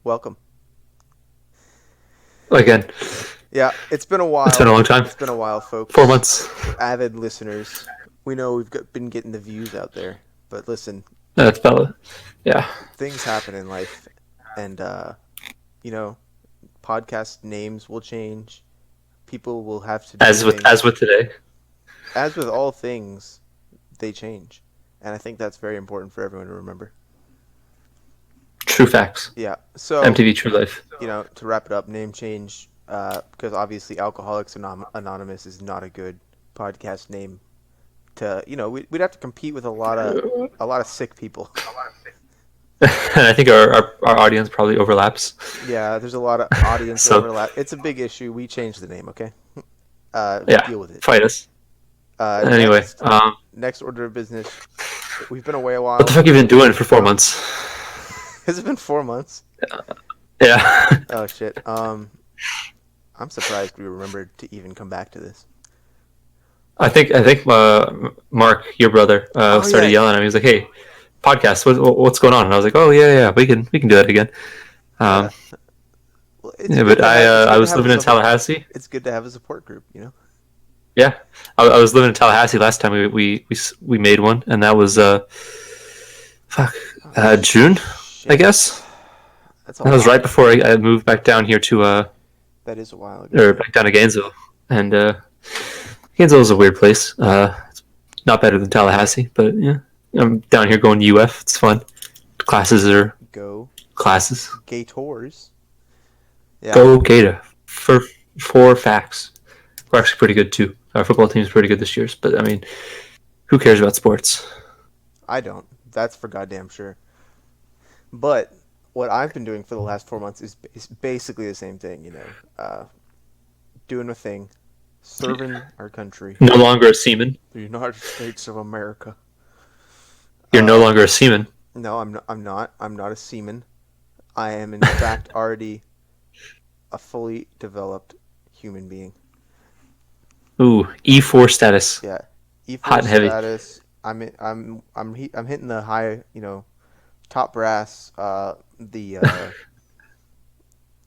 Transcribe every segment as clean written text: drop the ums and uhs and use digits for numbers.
welcome. Again, Yeah, it's been a it's been while. a long time. It's been a while, Four folks. months. Avid listeners, we know been getting the views out there, but listen, That's about. Yeah. things happen in life, and you know, podcast names will change. People will have to do As with things. as with today. As with all things, they change, and I think that's very important for everyone to remember. True facts. Yeah. So MTV True Life. to wrap it up, name change, because obviously Alcoholics Anonymous is not a good podcast name. We'd have to compete with a lot of sick people. And I think our audience probably overlaps. Yeah, there's a lot of audience So overlap. It's a big issue. We changed the name, okay? yeah, Deal with it. fight us. Uh, Anyway, next, next order of business. We've been away a what the while. fuck have you been doing for 4 months? Has it been 4 months? Yeah. Oh shit. I'm surprised we remembered to even come back to this. I think Mark, your brother, Oh started yeah. yelling at me. He was like, "Hey, podcast, what's going on?" And I was like, "Oh yeah, we can do that again." Yeah. Um, Well, it's yeah, good but to have. It's I good to was have a living in support. Tallahassee. It's good to have a support group. Yeah, I was living in Tallahassee last time we made one, and that was fuck Oh June, I shit. guess. That's a That was while right ago. before I moved back down here to That is a while ago. or Yeah. back down to Gainesville, and Gainesville is a weird place. It's not better than Tallahassee, but yeah, I'm down here going to UF. It's fun. Classes are Go classes. Gators. Yeah. Go Gator for 4 facts. We're actually pretty good too. Our football team's pretty good this year, but I mean, who cares about sports? I don't. That's for goddamn sure. But what I've been doing for the last 4 months is basically the same thing. Doing a thing, serving our country, No longer a seaman. the United States of America. You're no Uh, longer a seaman. no, I'm not. I'm not. I'm not a seaman. I am in fact already a fully developed human being. Ooh, E4 status. Yeah, E4 Hot and heavy. status. I'm hitting the high, top brass.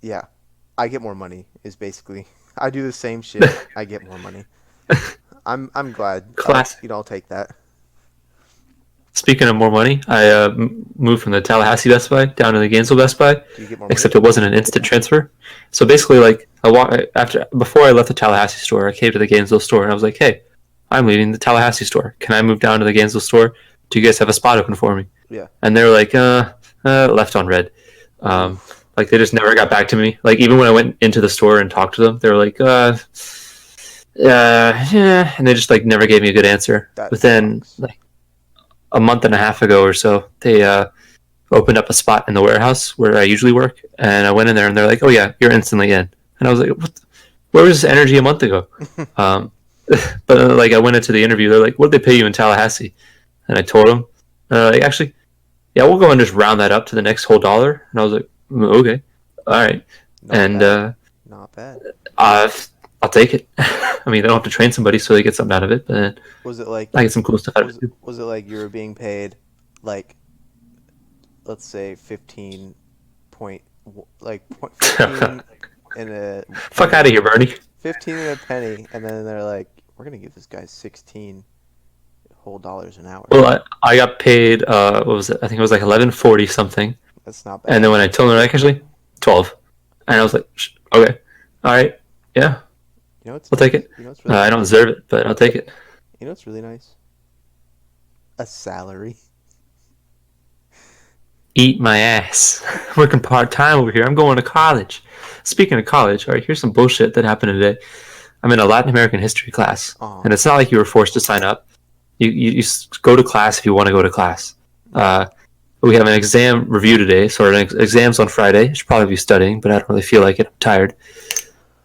Yeah, I get more money is basically. I do the same shit. I get more money. I'm glad. Class. I'll take that. Speaking of more money, I moved from the Tallahassee Best Buy down to the Gainesville Best Buy, Do you get more money? except it wasn't an instant transfer. So basically, like before I left the Tallahassee store, I came to the Gainesville store and I was like, "Hey, I'm leaving the Tallahassee store. Can I move down to the Gainesville store? Do you guys have a spot open for me?" Yeah. And they're like, left on red. Oof. Like they just never got back to me. Like even when I went into the store and talked to them, they were like, yeah, and they just like never gave me a good answer. That But then sucks. like a month and a half ago or so, they opened up a spot in the warehouse where I usually work, and I went in there, and they're like, "Oh yeah, you're instantly in." And I was like, "Where was this energy a month ago?" Um, but like I went into the interview, they're like, "What did they pay you in Tallahassee?" And I told them, like, actually, yeah, we'll go and just round that up to the next whole dollar. And I was like, okay, all right, Not and bad. Not bad. uh, I'll take it. I mean, they don't have to train somebody, so they get something out of it, but Was it like I get some cool stuff out of was it too. was it like you were being paid like, let's say 15 point like 15 and a Fuck penny, out of here, Bernie. 15 and a penny, and then they're like, we're gonna give this guy 16 whole dollars an hour. Well, I got paid. What was it? I think it was like 11.40 something. That's not And then bad. when I told them, like, actually 12, and I was like, okay, all right, yeah, You know what's I'll take nice? it. You know what's really I don't nice? deserve it, but I'll take it. You know what's really nice? A salary. Eat my ass. Working part time over here. I'm going to college. Speaking of college, all right, here's some bullshit that happened today. I'm in a Latin American history class, Oh, and it's not like you were forced to sign up. You go to class if you want to go to class. Uh, we have an exam review today, so our exam's on Friday. I should probably be studying, but I don't really feel like it. I'm tired.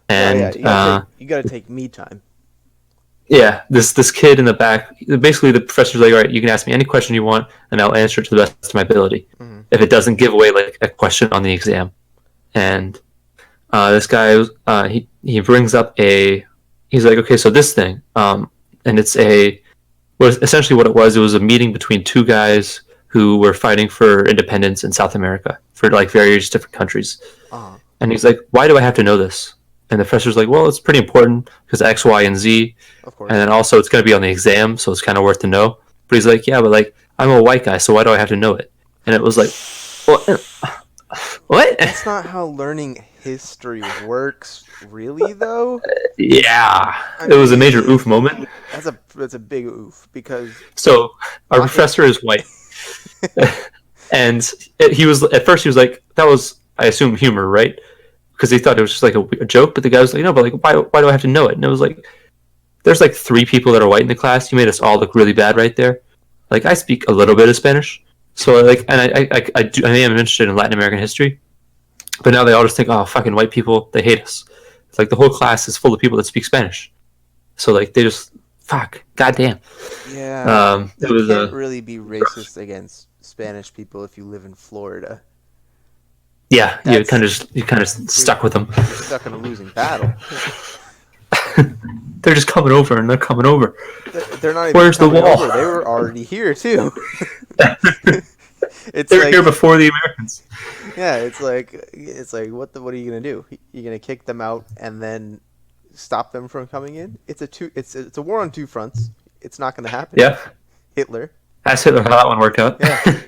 no, yeah. And You gotta take me time. yeah, this kid in the back, basically the professor's like, all right, you can ask me any question you want, and I'll answer it to the best of my ability. Hmm. If it doesn't give away like a question on the exam, and this guy, he brings up he's like, okay, so this thing, and it's essentially what it was. It was a meeting between two guys who were fighting for independence in South America for like various different countries. Uh-huh. And he's like, "Why do I have to know this?" And the professor's like, "Well, it's pretty important because X, Y, and Z, Of and course. then also it's going to be on the exam, so it's kind of worth to know." But he's like, "Yeah, but like I'm a white guy, so why do I have to know it?" And it was like, "Well, what?" That's not how learning history works, really, though. Yeah, I it was a mean, major oof moment. that's a big oof because So our my his. professor is white, and he was at first he was like, "That was I assume humor, right?" Because he thought it was just like a joke. But the guy was like, "No, but like why do I have to know it?" And it was like, "There's like three people that are white in the class. You made us all look really bad right there." Like I speak a little bit of Spanish, so like, and I am interested in Latin American history, but now they all just think, "Oh, fucking white people, they hate us." It's like the whole class is full of people that speak Spanish, so like they just fuck, goddamn. Yeah, It you was can't really be racist against Spanish people if you live in Florida. yeah, That's you kind of you're stuck with them. you're stuck in a losing battle. They're just coming over and they're coming over. They're not even Where's the coming wall? over. They were already here too. It's They're here like before the Americans. yeah, it's like what are you gonna do? You're gonna kick them out and then stop them from coming in? It's a war on two fronts. It's not gonna happen. Yeah, Hitler. ask Hitler how that one worked out. Yeah.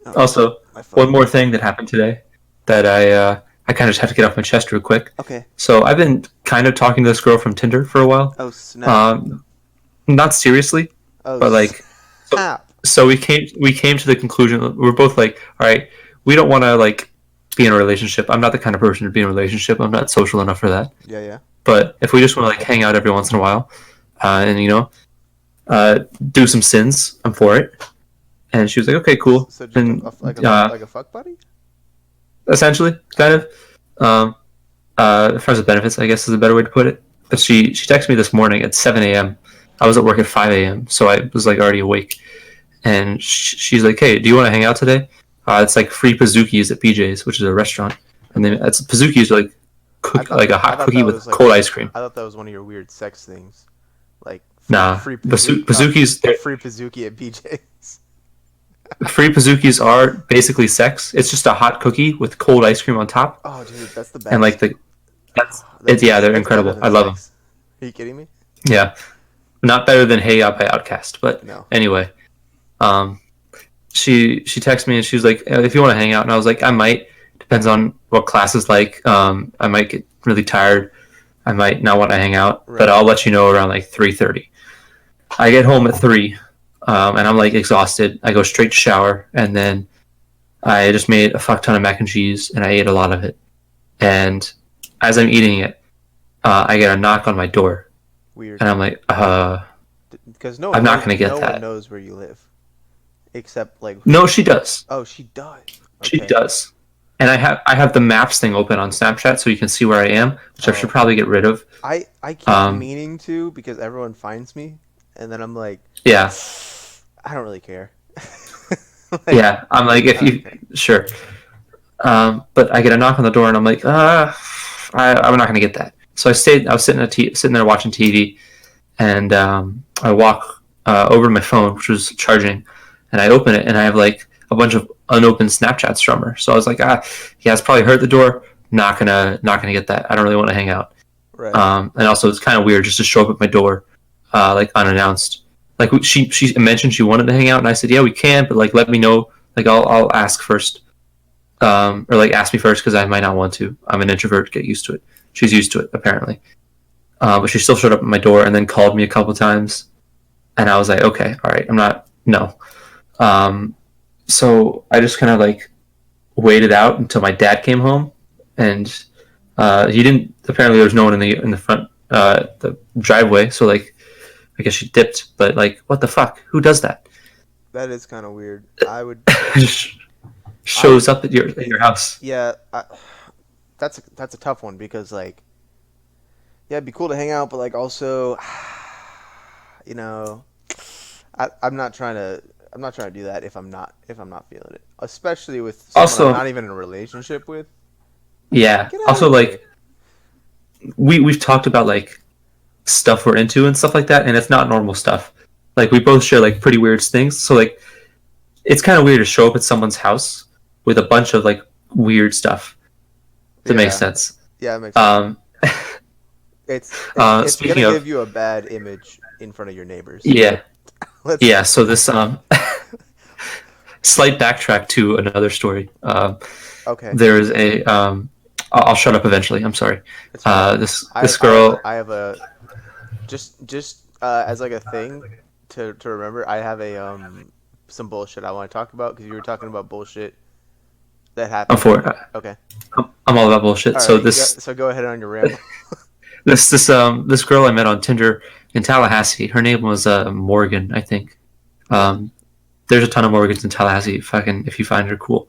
Oh, Also, my phone. one more thing that happened today that I kind of just have to get off my chest real quick. Okay. So I've been kind of talking to this girl from Tinder for a while. Oh snap. Um, not seriously, Oh but like snap. so we came to the conclusion that we're both like, all right, we don't want to like be in a relationship. I'm not the kind of person to be in a relationship. I'm not social enough for that. Yeah, yeah. But if we just want to like hang out every once in a while, and do some sins, I'm for it. And she was like, okay, cool. So just And like a fuck buddy? essentially, kind of, as far as the benefits, I guess is a better way to put it. But she texted me this morning at 7 a.m. I was at work at 5 a.m., so I was like already awake. And she's like, "Hey, do you want to hang out today? It's like free pazookies at BJ's, which is a restaurant, and then it's pazookies are like like a I hot thought cookie that with was like cold ice cream. I thought that was one of your weird sex things. Like Nah, pazookies, free Pizookie at BJ's. free pazookies are basically sex. It's just a hot cookie with cold ice cream on top, Oh, dude, that's the and like best. that's it. Yeah, they're That's better incredible. than I love them. sex. Are you kidding me? Yeah, not better than Hey Ya by Outcast, but No. anyway, um, she texted me and she was like, if you want to hang out, and I was like, I might. Depends on what class is like. I might get really tired. I might not want to hang out, but Right. I'll let you know around like 3:30. I get home at 3, and I'm like exhausted. I go straight to shower, and then I just made a fuck ton of mac and cheese, and I ate a lot of it. And as I'm eating it, I get a knock on my door, Weird. and I'm like, Because I'm not gonna no get one that. knows where you live, except like. No, she does. Oh, she does. She Okay. does. And I have the maps thing open on Snapchat so you can see where I am, which I should Oh. probably get rid of. I keep Um, meaning to because everyone finds me, and then I'm like, yeah, I don't really care. yeah. I'm like, if you Okay. sure. But I get a knock on the door, and I'm like, I'm not gonna get that. So I stayed. I was sitting there watching TV, and I walk over to my phone, which was charging, and I open it, and I have like a bunch of unopened Snapchats from her. So I was like, yeah, it's probably her at the door. Not gonna get that. I don't really want to hang out. Right. And also, it's kind of weird just to show up at my door, like unannounced. Like she mentioned she wanted to hang out, and I said, yeah, we can, but like let me know. Like I'll ask first, or like ask me first because I might not want to. I'm an introvert. Get used to it. She's used to it apparently, but she still showed up at my door and then called me a couple times, and I was like, okay, all right, I'm not no. Um, so I just kind of like waited out until my dad came home, and he didn't. Apparently, there was no one in the front the driveway. So like, I guess she dipped. But like, what the fuck? Who does that? That is kind of weird. Just I would, shows up at your house. yeah. That's a tough one because like, yeah, it'd be cool to hang out, but like also, you know, I'm not trying to do that if I'm not feeling it, especially with someone I'm Also, not even in a relationship with. yeah. Get out Also, of here. like we've talked about like stuff we're into and stuff like that, and it's not normal stuff. Like we both share like pretty weird things. So like it's kind of weird to show up at someone's house with a bunch of like weird stuff. That makes Yeah, sense. yeah, it makes sense. Um, It's gonna speaking of, give you a bad image in front of your neighbors. yeah, Let's. yeah. So this slight backtrack to another story. Okay, There's a I'll shut up eventually. I'm sorry. it's fine. This girl. I have a just as like a thing to remember. I have a some bullshit I want to talk about because you were talking about bullshit that I'm happened. for it. Okay, I'm all about bullshit. all So right. this So go ahead on your ramble. this girl I met on Tinder in Tallahassee. Her name was Morgan, I think. Yeah. Um, there's a ton of Morgans in Tallahassee. If you find her cool.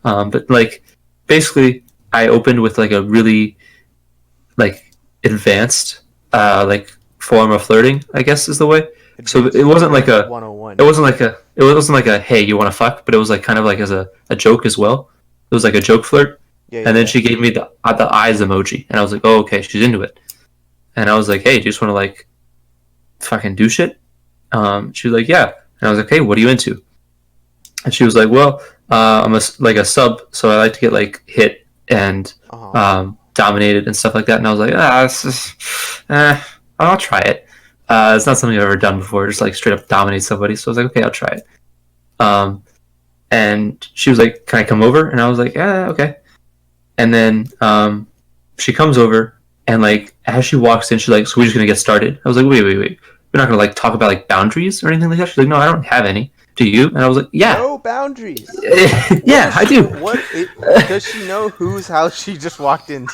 But like basically, I opened with like a really like advanced like form of flirting, I guess is the way. So Advanced flirt 101. it wasn't like a hey you want to fuck, but it was like kind of like as a joke as well. It was like a joke flirt, Yeah, yeah, and then yeah. she gave me the eyes emoji, and I was like, oh okay, she's into it. And I was like, hey, do you just want to like fucking do shit? She was like, yeah. And I was like, hey, what are you into? And she was like, well, I'm like a sub, so I like to get like hit and Uh-huh. dominated and stuff like that. And I was like, I'll try it. It's not something I've ever done before, just like straight up dominate somebody. So I was like, okay, I'll try it. Um, and she was like, can I come over? And I was like, yeah, okay. And then she comes over, and like as she walks in, she's like, so we're just gonna get started. I was like, wait. We're not gonna like talk about like boundaries or anything like that. She's like, no, I don't have any. Do you? And I was like, yeah. No boundaries. What Yeah, does I she? do. Does she know whose house she just walked into?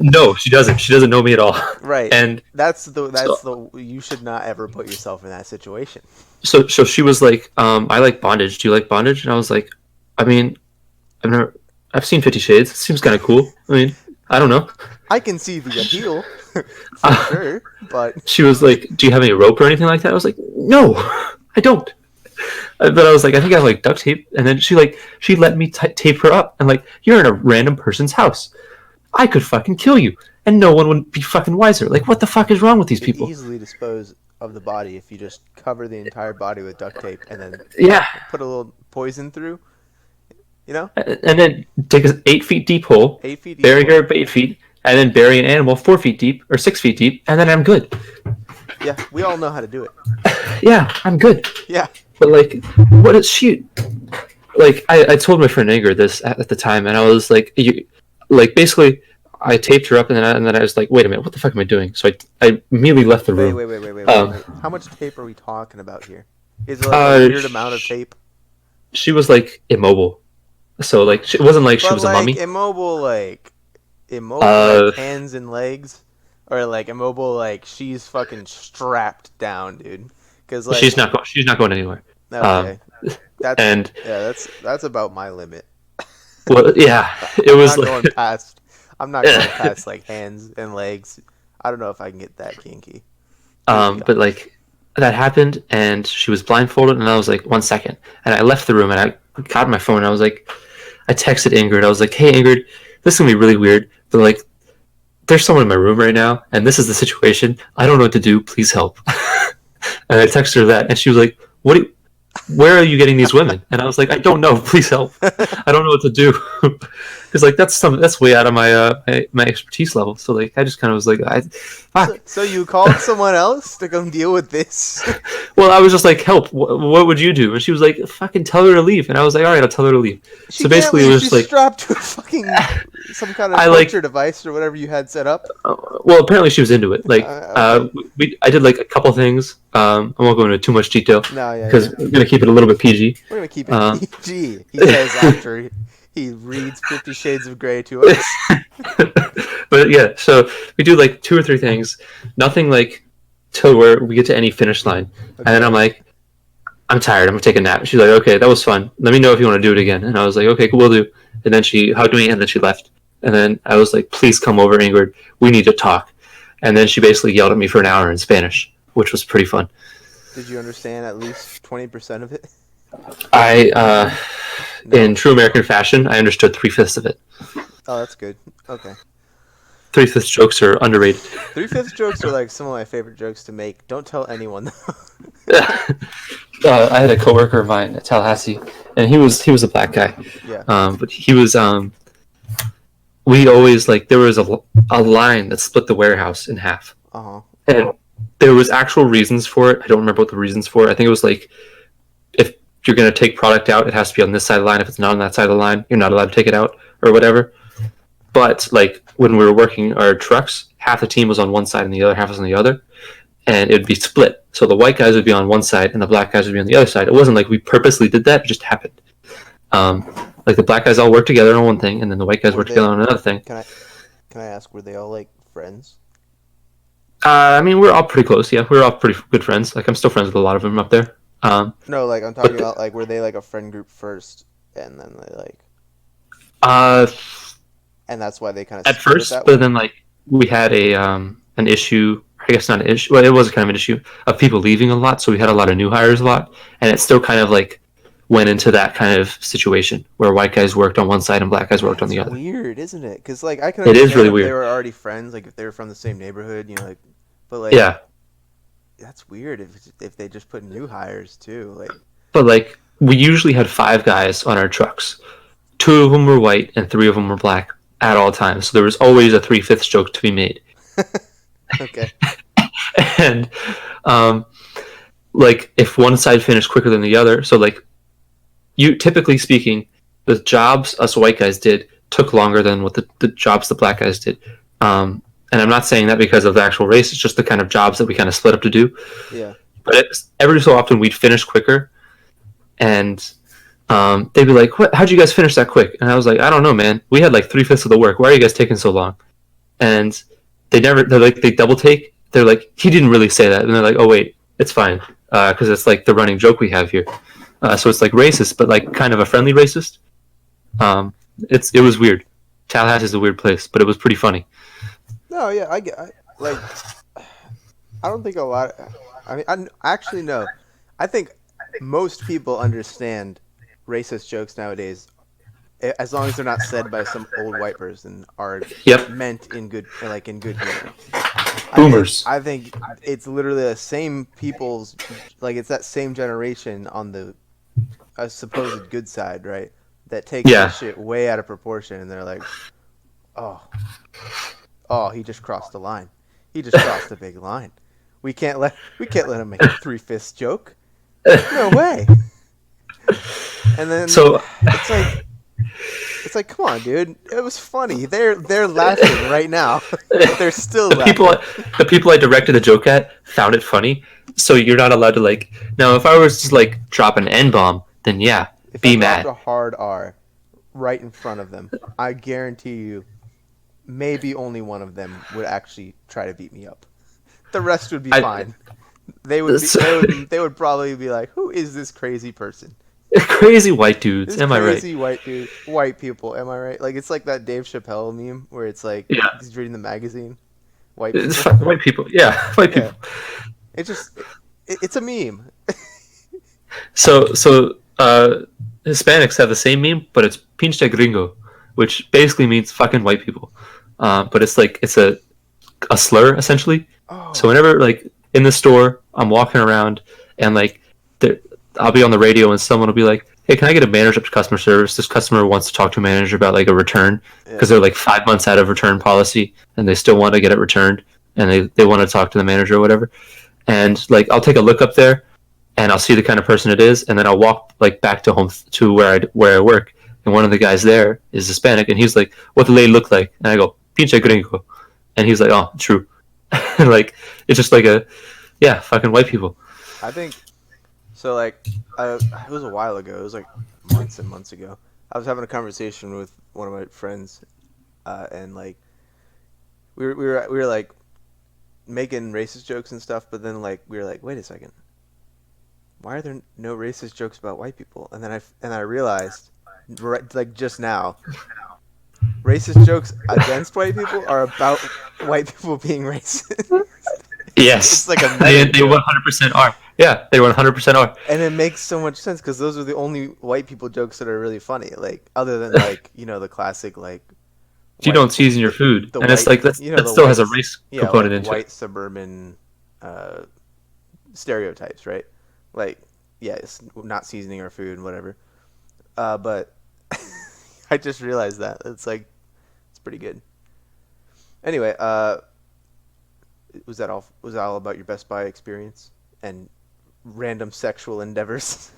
No, she doesn't. She doesn't know me at all. Right. And That's so, the you should not ever put yourself in that situation. so she was like, I like bondage. Do you like bondage? And I was like, I mean, I've seen 50 Shades. It seems kind of cool. I mean, I don't know. I can see the appeal for Uh, sure, but she was like, do you have any rope or anything like that? I was like, no, I don't. But I was like, I think I have like duct tape. And then she let me tape her up. And like, you're in a random person's house. I could fucking kill you, and no one would be fucking wiser. Like, what the fuck is wrong with these you could people? easily dispose of the body if you just cover the entire body with duct tape and then Yeah, put a little poison through. You know, and then take an 8 feet deep hole, 8 feet deep. bury her 8 feet, and then bury an animal 4 feet deep or 6 feet deep, and then I'm good. Yeah, we all know how to do it. Yeah, I'm good. Yeah. But like, what is she? Like, I told my friend Ingrid this at the time, and I was like, like basically, I taped her up, and then I was like, wait a minute, what the fuck am I doing? So I immediately left the room. Wait. How much tape are we talking about here? Is it like a weird amount of tape? She was like immobile, so like it wasn't like she But was a mummy. immobile, immobile, Uh, hands and legs, or like immobile, like she's fucking strapped down, dude. Because like, she's not going anywhere. okay, that's And yeah, that's about my limit. well, yeah, it I'm was not like going past. I'm not going past like hands and legs. I don't know if I can get that kinky. but like that happened, and she was blindfolded, and I was like, 1 second, and I left the room, and I got my phone, and I texted Ingrid, I was like, hey Ingrid, this is gonna be really weird, but like, there's someone in my room right now, and this is the situation. I don't know what to do. Please help. And I texted her that, and she was like, "What? Where are you getting these women?" And I was like, "I don't know. Please help. I don't know what to do." Because like that's way out of my expertise level. So like I just kind of was like, fuck. So you called someone else to come deal with this? Well, I was just like, help. What would you do? And she was like, fucking tell her to leave. And I was like, all right, I'll tell her to leave. She So can't basically, leave. it was She's just like, strapped to a fucking some kind of I like torture device or whatever you had set up. well, apparently she was into it. Like, Okay. I did like a couple things. I won't go into too much detail No, yeah, because yeah. we're gonna keep it a little bit PG. We're gonna keep it Um, PG. He says after he reads 50 Shades of Grey to us. But yeah, so we do like 2 or 3 things, nothing like till where we get to any finish line, and then I'm like, I'm tired. I'm gonna take a nap. She's like, okay, that was fun. Let me know if you want to do it again. And I was like, okay, cool, we'll do. And then she hugged me, and then she left. And then I was like, please come over, Ingrid. We need to talk. And then she basically yelled at me for an hour in Spanish, which was pretty fun. Did you understand at least 20% of it? I, No. in true American fashion, I understood 3/5 of it. Oh, that's good. Okay. 3/5 jokes are underrated. 3/5 jokes are like some of my favorite jokes to make. Don't tell anyone though. I had a coworker of mine at Tallahassee, and he was a black guy, Yeah. but he was we always like there was a line that split the warehouse in half, Uh huh. and there was actual reasons for it. I don't remember what the reasons for it. I think it was like if you're going to take product out, it has to be on this side of the line. If it's not on that side of the line, you're not allowed to take it out or whatever. But like when we were working our trucks, half the team was on one side and the other half was on the other, and it'd be split. So the white guys would be on one side and the black guys would be on the other side. It wasn't like we purposely did that; it just happened. Um, like the black guys all worked together on one thing, and then the white guys Were worked together they? on another thing. Can I? Can I ask? Were they all like friends? I mean, we're all pretty close. Yeah, we're all pretty good friends. Like I'm still friends with a lot of them up there. No, like I'm talking But about like were they like a friend group first, and then they like, uh, and that's why they kind of at split it first, that but way. then like we had a an issue. I guess not an issue. Well, it was kind of an issue of people leaving a lot, so we had a lot of new hires a lot, and it still kind of like went into that kind of situation where white guys worked on one side and black guys worked on That's the other. weird, isn't it? Because like I can It is understand really if they weird. were already friends, like if they were from the same neighborhood, like, but like Yeah, that's weird if they just put new hires too. Like, but like we usually had five guys on our trucks. Two of them were white and three of them were black at all times. So there was always a 3/5 joke to be made. okay, And um, like if one side finished quicker than the other, so like you typically speaking, the jobs us white guys did took longer than what the jobs the black guys did. And I'm not saying that because of the actual race. It's just the kind of jobs that we kind of split up to do. yeah, But every so often we'd finish quicker, and they'd be like, "What? How'd you guys finish that quick?" And I was like, "I don't know, man. We had like 3/5 of the work. Why are you guys taking so long?" And they're like, they double take. They're like, "He didn't really say that," and they're like, "Oh wait, it's fine," because it's like the running joke we have here. So it's like racist, but like kind of a friendly racist. It was weird. Tallahassee is a weird place, but it was pretty funny. no, yeah, like I don't think a lot. I mean, actually no, I think most people understand racist jokes nowadays as long as they're not said by some old white person, are Yep, meant in good, like in good humor. boomers. I think it's literally the same people's, like it's that same generation on the supposed good side, right? That takes Yeah, this shit way out of proportion, and they're like, oh, oh, he just crossed the line. He just crossed the big line. We can't let him make a 3/5 joke. No way. And then so it's like it's like, come on, dude. It was funny. They're laughing right now. They're still the people laughing. the people I directed the joke at found it funny. So you're not allowed to like. Now, if I was just like drop an N bomb, then yeah, If I be dropped mad. a hard R right in front of them, I guarantee you, maybe only one of them would actually try to beat me up. The rest would be I fine. They would be. They would probably be like, "Who is this crazy person? crazy white dudes. This Am I right? crazy white dude, white people. Am I right?" Like it's like that Dave Chappelle meme where it's like Yeah, he's reading the magazine. White it's people. white people. Yeah, white Yeah. people. It's just it's a meme. So Hispanics have the same meme, but it's pinche gringo, which basically means fucking white people. But it's like it's a slur essentially. So Oh, whenever like in the store, I'm walking around and like there, I'll be on the radio and someone will be like, "Hey, can I get a manager up to customer service? This customer wants to talk to a manager about like a return yeah. because they're like 5 months out of return policy and they still want to get it returned and they want to talk to the manager or whatever." And like I'll take a look up there and I'll see the kind of person it is, and then I'll walk like back to home to where I work, and one of the guys there is Hispanic, and he's like, "What the lady look like?" And I go, "Pinche gringo," and he's like, "Oh, true." And like it's just like a yeah, fucking white people. I think so. Like, it was a while ago. It was like months and months ago. I was having a conversation with one of my friends, and like we were like making racist jokes and stuff. But then like we were like, wait a second, why are there no racist jokes about white people? And then I realized, right, like just now, racist jokes against white people are about white people being racist. It's Yes, like a they meta they joke. 100% are. Yeah, they 100% are. And it makes so much sense because those are the only white people jokes that are really funny. Like other than like the classic like If you white don't season your food, the and it's white like that the still has a whites, race yeah, component like into it. white suburban uh, stereotypes, right? Like, yeah, it's not seasoning our food and whatever. But I just realized that it's like it's pretty good. Anyway, was that all? Was that all about your Best Buy experience and random sexual endeavors?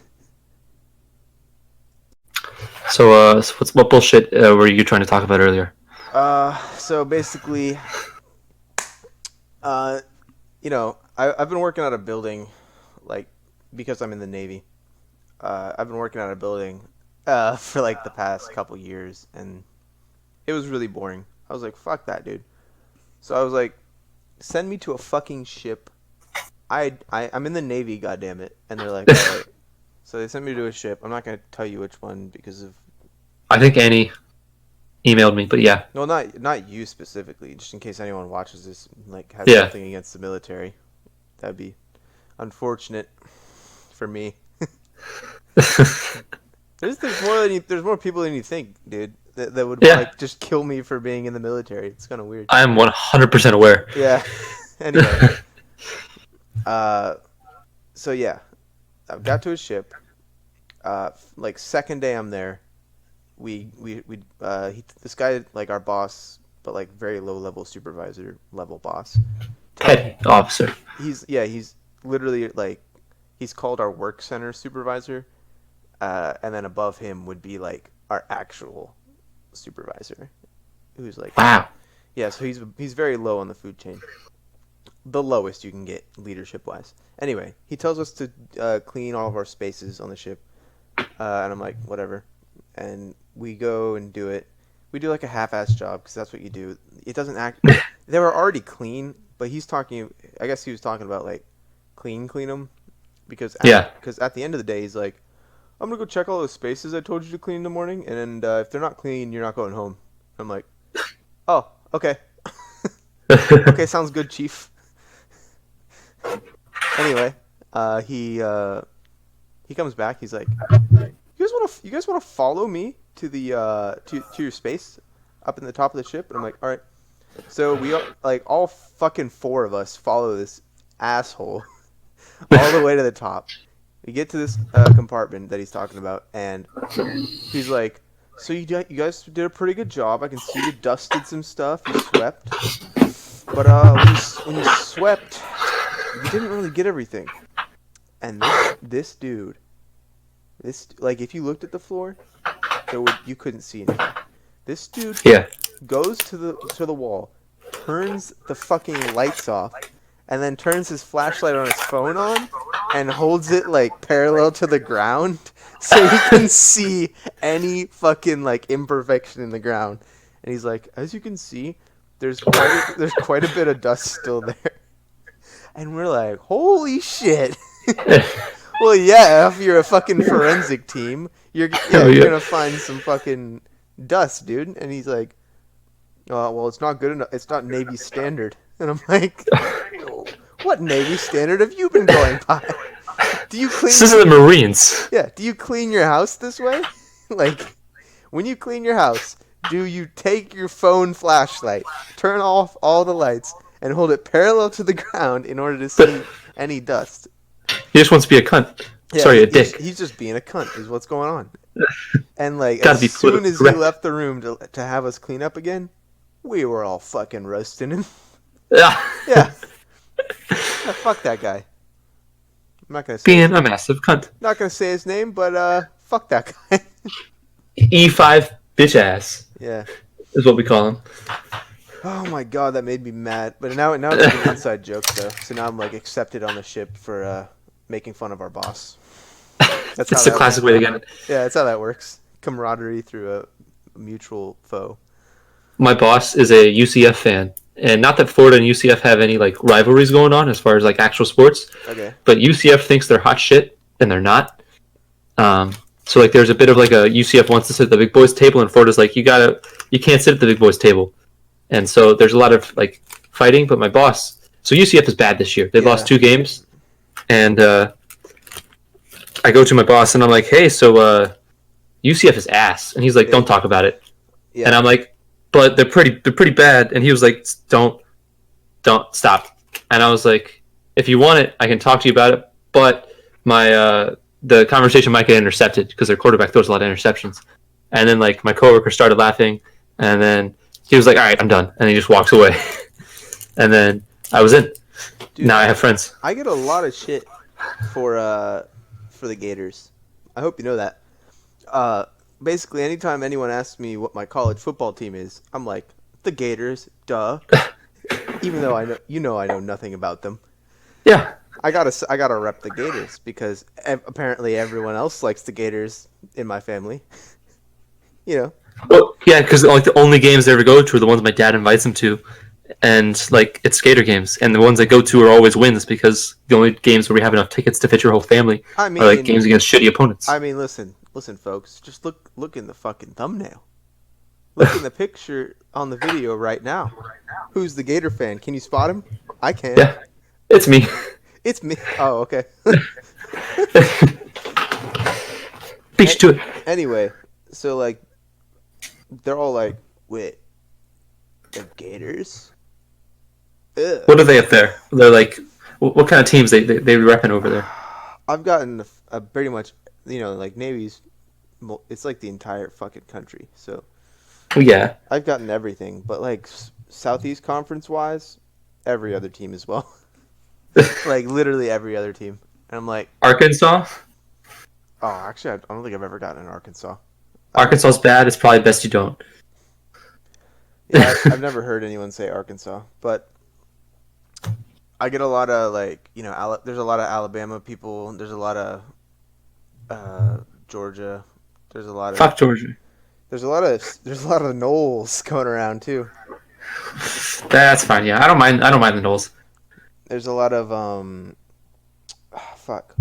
So what bullshit were you trying to talk about earlier? So basically, uh, I've been working at a building, like, because I'm in the Navy. I've been working at a building, for like the past couple years, and it was really boring. I was like, fuck that, dude. So I was like, send me to a fucking ship. I'm in the Navy, goddammit. And they're like, all right. So they sent me to a ship. I'm not gonna tell you which one because of I think Annie emailed me, but yeah, no, not you specifically. Just in case anyone watches this, and, like, has yeah. something against the military, that'd be unfortunate for me. There's more people than you think, dude. That would want Yeah, to just kill me for being in the military. It's kind of weird. I am 100% aware. Yeah. Anyway, uh, so yeah, I got to a ship. Like second day I'm there, this guy, like our boss, but like very low level supervisor level boss. Tell Petty officer. he's literally like he's called our work center supervisor, and then above him would be like our actual supervisor, who's like Wow. yeah. So he's very low on the food chain, the lowest you can get leadership wise. Anyway, he tells us to clean all of our spaces on the ship, and I'm like whatever, and we go and do it. We do like a half-ass job because that's what you do. It doesn't act. They were already clean, but he's talking. I guess he was talking about like clean them because Yeah. at the end of the day, he's like, I'm gonna go check all those spaces I told you to clean in the morning, and if they're not clean, you're not going home. I'm like, oh, okay, okay, sounds good, chief. Anyway, he comes back. He's like, you guys wanna follow me to the to your space up in the top of the ship? And I'm like, all right. So we like all fucking four of us follow this asshole all the way to the top. We get to this compartment that he's talking about, and he's like, "So you guys did a pretty good job. I can see you dusted some stuff, you swept, but when you swept, you didn't really get everything." And this dude, like if you looked at the floor, you couldn't see anything. This dude Yeah. goes to the wall, turns the fucking lights off, and then turns his flashlight on his phone on and holds it like parallel to the ground so he can see any fucking like imperfection in the ground. And he's like, as you can see, there's quite a bit of dust still there. And we're like, holy shit. Well, yeah, if you're a fucking forensic team, Oh, you're yeah. gonna find some fucking dust, dude. And he's like, well, it's not good enough. It's not Navy standard. And I'm like, what Navy standard have you been going by? Do you This is the Marines. Yeah, do you clean your house this way? Like, when you clean your house, do you take your phone flashlight, turn off all the lights, and hold it parallel to the ground in order to see any dust? He just wants to be a cunt. Yeah, Sorry, a dick. he's just being a cunt is what's going on. And like, Gotta as be soon politically as he correct. left the room to have us clean up again, we were all fucking roasting him. Yeah. Yeah. Yeah, fuck that guy. I'm not gonna say Being a massive cunt. not gonna say his name, but fuck that guy. E5 bitch ass Yeah. is what we call him. Oh my god, that made me mad. But now it's like an inside joke though. So now I'm like accepted on the ship for making fun of our boss. That's It's the classic way to get it. Yeah, that's how that works. Camaraderie through a mutual foe. My boss is a UCF fan, and not that Florida and UCF have any like rivalries going on as far as like actual sports, Okay. but UCF thinks they're hot shit and they're not. So like there's a bit of like a UCF wants to sit at the big boys table, and Florida's like you can't sit at the big boys table, and so there's a lot of like fighting. But my boss, so UCF is bad this year. They lost 2 games, and I go to my boss and I'm like, hey, so UCF is ass, and he's like, don't talk about it, Yeah. and I'm like, but they're pretty bad. And he was like, don't stop. And I was like, if you want it, I can talk to you about it, but my the conversation might get intercepted because their quarterback throws a lot of interceptions. And then like my coworker started laughing, and then he was like, all right, I'm done, and he just walks away. And then I was in. Dude, Now I have friends. I get a lot of shit for the Gators. I hope you know that. Uh, Basically, anytime anyone asks me what my college football team is, I'm like, the Gators, duh. Even though I know nothing about them. Yeah. I gotta rep the Gators because apparently everyone else likes the Gators in my family. You know, Well, yeah, because like the only games they ever go to are the ones my dad invites them to, and like it's skater games, and the ones they go to are always wins because the only games where we have enough tickets to fit your whole family I are like mean, games against shitty opponents. listen, folks. Just look in the fucking thumbnail. Look in the picture on the video right now. Who's the Gator fan? Can you spot him? I can. Yeah, it's me. It's me. Oh, okay. Beat you to it. Anyway, so like they're all like, wait, the Gators? Ugh. What are they up there? They're like, what kind of teams they repping over there? I've gotten a pretty much, like Navy's. It's like the entire fucking country. So Well, yeah, I've gotten everything, but like Southeast Conference wise, every other team as well. Like literally every other team. And I'm like, Arkansas. oh, actually, I don't think I've ever gotten an Arkansas. I've Arkansas's bad. It's probably best you don't. Yeah, I've never heard anyone say Arkansas, but I get a lot of like, there's a lot of Alabama people. There's a lot of Georgia. There's a lot of Fuck Georgia. there's a lot of Knowles going around too. That's fine. Yeah, I don't mind. I don't mind the Knowles. There's a lot of fuck.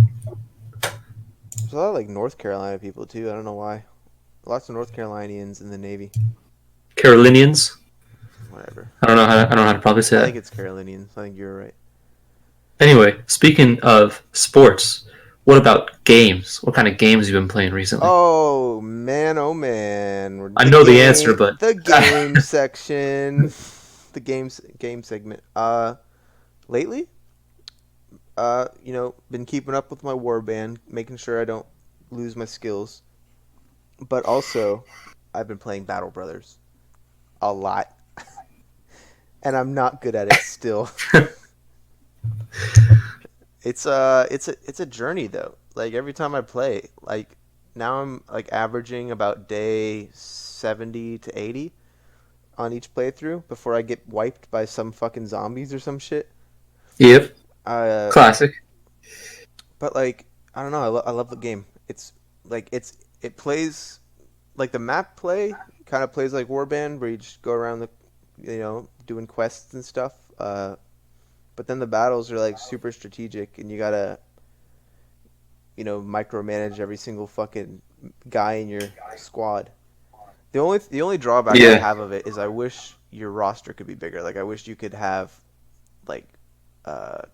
There's a lot of like North Carolina people too. I don't know why. Lots of North Carolinians in the Navy. Carolinians. Whatever. I don't know how to, I don't know how to probably say I that. think it's Carolinians. I think you're right. Anyway, speaking of sports, what about games? What kind of games have you been playing recently? Oh man, oh man. I know the answer, but The game section. The game segment. Lately, been keeping up with my warband, making sure I don't lose my skills. But also, I've been playing Battle Brothers a lot, and I'm not good at it still. It's a journey though. Like every time I play, like now I'm like averaging about day 70 to 80 on each playthrough before I get wiped by some fucking zombies or some shit. yep, Uh, classic. but like I don't know, I love the game. It's like it plays like the map play kind of plays like Warband where you just go around doing quests and stuff. But then the battles are like super strategic and you gotta micromanage every single fucking guy in your squad. The only drawback I Yeah, have of it is I wish your roster could be bigger. Like I wish you could have like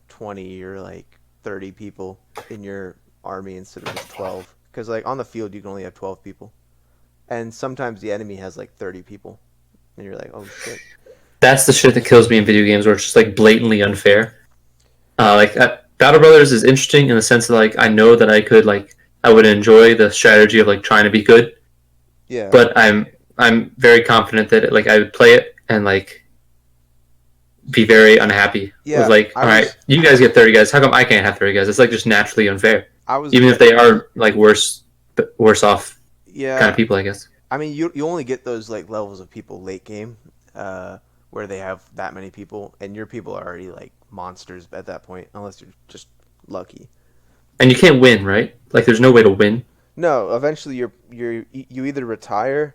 20 or like 30 people in your army instead of just 12. Because like on the field you can only have 12 people, and sometimes the enemy has like 30 people, and you're like, oh shit. that's the shit that kills me in video games, where it's just like blatantly unfair. Battle Brothers is interesting in the sense that like I know that I would enjoy the strategy of like trying to be good, Yeah, but I'm very confident that like I would play it and like be very unhappy with yeah. like, I all right, was you guys get 30 guys. How come I can't have 30 guys? It's like just naturally unfair, I was even if ve- they are like worse off kind yeah. of people, I guess. I mean, you only get those like levels of people late game, where they have that many people, and your people are already like monsters at that point, unless you're just lucky. And you can't win, right? Like, there's no way to win. No, eventually you either retire,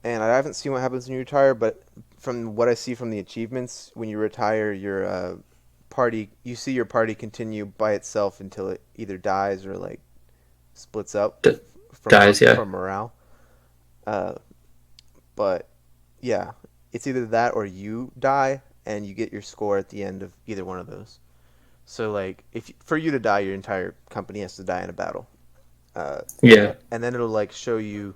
and I haven't seen what happens when you retire, but from what I see from the achievements, when you retire, your you see your party continue by itself until it either dies or like splits up D- from Dies, yeah. from morale. Uh, but yeah, it's either that or you die and you get your score at the end of either one of those. So like, if for you to die, your entire company has to die in a battle, uh, Yeah. and then it'll like show you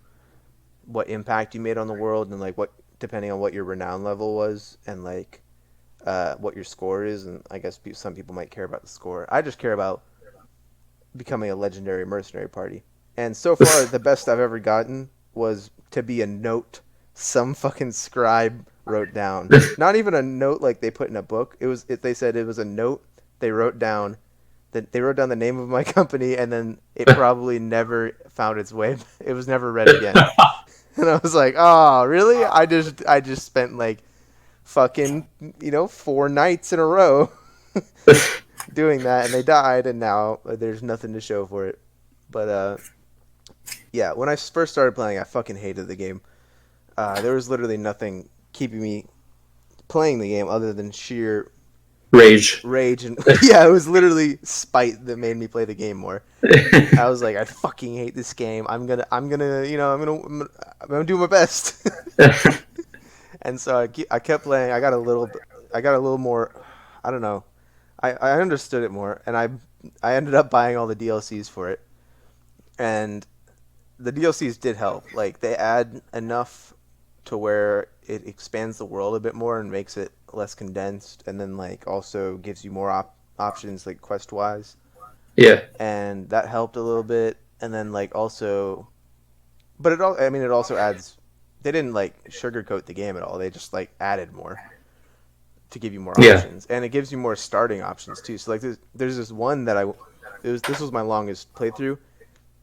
what impact you made on the world and like what depending on what your renown level was and like what your score is, and I guess some people might care about the score. I just care about becoming a legendary mercenary party. And so far, the best I've ever gotten was to be a note some fucking scribe wrote down. Not even a note like they put in a book. They said it was a note they wrote down. That they wrote down the name of my company, and then it probably never found its way. It was never read again. And I was like, oh, really? I just spent like fucking 4 nights in a row doing that, and they died, and now there's nothing to show for it. But yeah, when I first started playing, I fucking hated the game. There was literally nothing keeping me playing the game other than sheer Rage. rage, and yeah, it was literally spite that made me play the game more. I was like, I fucking hate this game. I'm gonna do my best. And so I kept playing. I got a little more. I don't know. I understood it more, and I ended up buying all the DLCs for it, and the DLCs did help. Like they add enough to where it expands the world a bit more and makes it less condensed, and then like also gives you more options like quest wise, Yeah. and that helped a little bit. And then like also, but it also adds. They didn't like sugarcoat the game at all. They just like added more to give you more Yeah. options, and it gives you more starting options too. So like there's this one that this was my longest playthrough.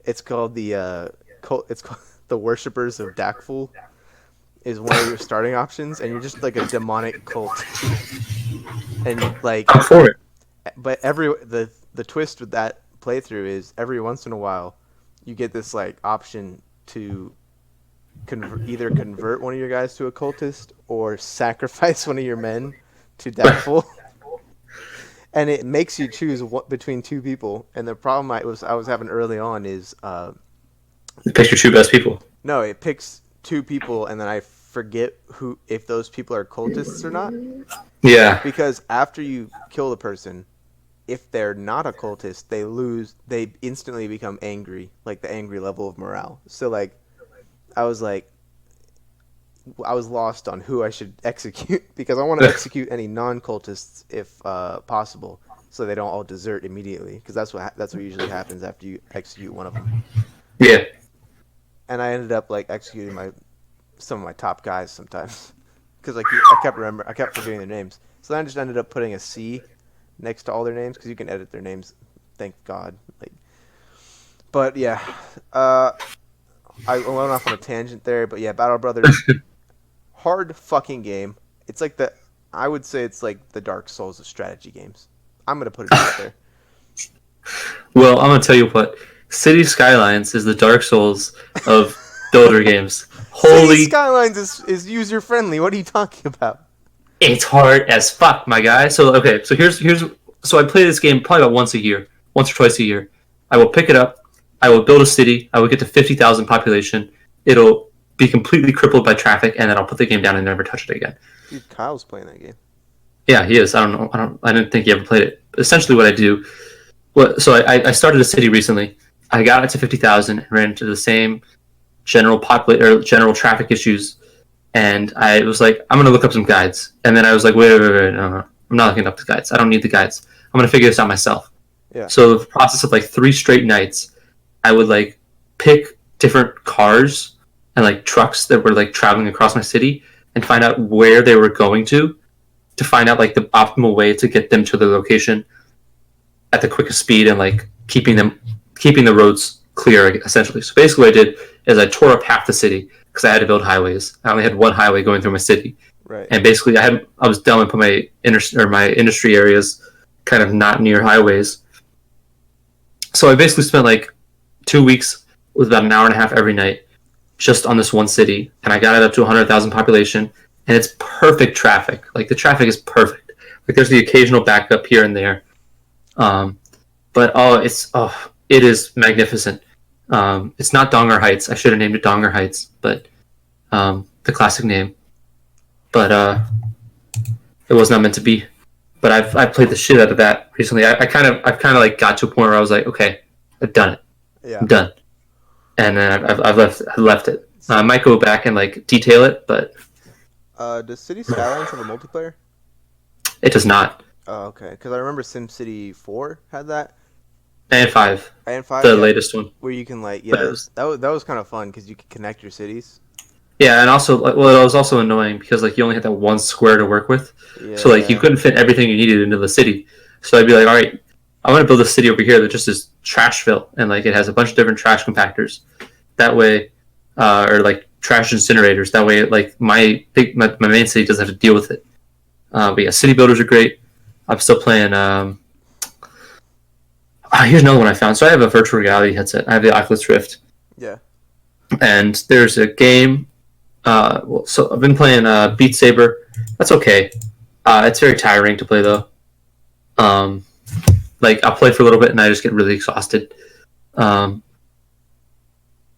It's called it's called the Worshippers of Dakful. Is one of your starting options, and you're just like a demonic cult, and like, I'm for it. but the twist with that playthrough is every once in a while, you get this like option to either convert one of your guys to a cultist or sacrifice one of your men to Dakful. And it makes you choose between two people. And the problem I was having early on is Pick your two best people. no, it picks two people, and then I forget if those people are cultists or not. Yeah. Because after you kill the person, if they're not a cultist, they instantly become angry, like the angry level of morale. So like, I was like, I was lost on who I should execute because I want to execute any non-cultists if possible, so they don't all desert immediately. Because that's what usually happens after you execute one of them. Yeah. And I ended up like executing some of my top guys sometimes because like I kept forgetting their names. So then I just ended up putting a C next to all their names because you can edit their names. Thank God. Like, but yeah, I went off on a tangent there. But yeah, Battle Brothers, hard fucking game. It's like I would say it's like the Dark Souls of strategy games. I'm gonna put it out there. Well, I'm gonna tell you what. City Skylines is the Dark Souls of builder games. Holy, City Skylines is user friendly. What are you talking about? it's hard as fuck, my guy. So okay, so here's so I play this game probably about once or twice a year. I will pick it up. I will build a city. I will get to 50,000 population. It'll be completely crippled by traffic, and then I'll put the game down and never touch it again. Dude, Kyle's playing that game. Yeah, he is. I don't know. I didn't think he ever played it. Essentially, what I do. So I started a city recently. I got it to 50,000 and ran into the same general traffic issues, and I was like, I'm gonna look up some guides. And then I was like, wait, no, I'm not looking up the guides. I don't need the guides. I'm gonna figure this out myself. Yeah. So the process of like 3 straight nights, I would like pick different cars and like trucks that were like traveling across my city and find out where they were going to find out like the optimal way to get them to the location at the quickest speed and like keeping the roads clear essentially. So basically what I did is I tore up half the city because I had to build highways. I only had one highway going through my city. Right. And basically I was dumb and put my industry areas kind of not near highways. So I basically spent like 2 weeks with about an hour and a half every night just on this one city, and I got it up to 100,000 population, and it's perfect traffic. Like the traffic is perfect. Like there's the occasional backup here and there, but it is magnificent. It's not Donger Heights. I should have named it Donger Heights, but the classic name. But it was not meant to be. But I've played the shit out of that recently. I've kind of like got to a point where I was like, okay, I've done it. Yeah. I'm done. And then I've left it. I might go back and like detail it, but Does City Skylines have a multiplayer? It does not. Oh, okay. Because I remember SimCity 4 had that, And 5, and 5, the yeah, latest one. where you can like, But it yeah, was, that was kind of fun because you could connect your cities. yeah, and also, well, it was also annoying because like you only had that one square to work with, so like you Yeah. couldn't fit everything you needed into the city. So I'd be like, all right, I want to build a city over here that just is trashville, and like it has a bunch of different trash compactors. That way, or like trash incinerators. That way, like my main city doesn't have to deal with it. But yeah, city builders are great. I'm still playing. Here's another one I found. So I have a virtual reality headset. I have the Oculus Rift, Yeah. and there's a game. So I've been playing Beat Saber. That's okay. It's very tiring to play though. Um, like I'll play for a little bit and I just get really exhausted. Um,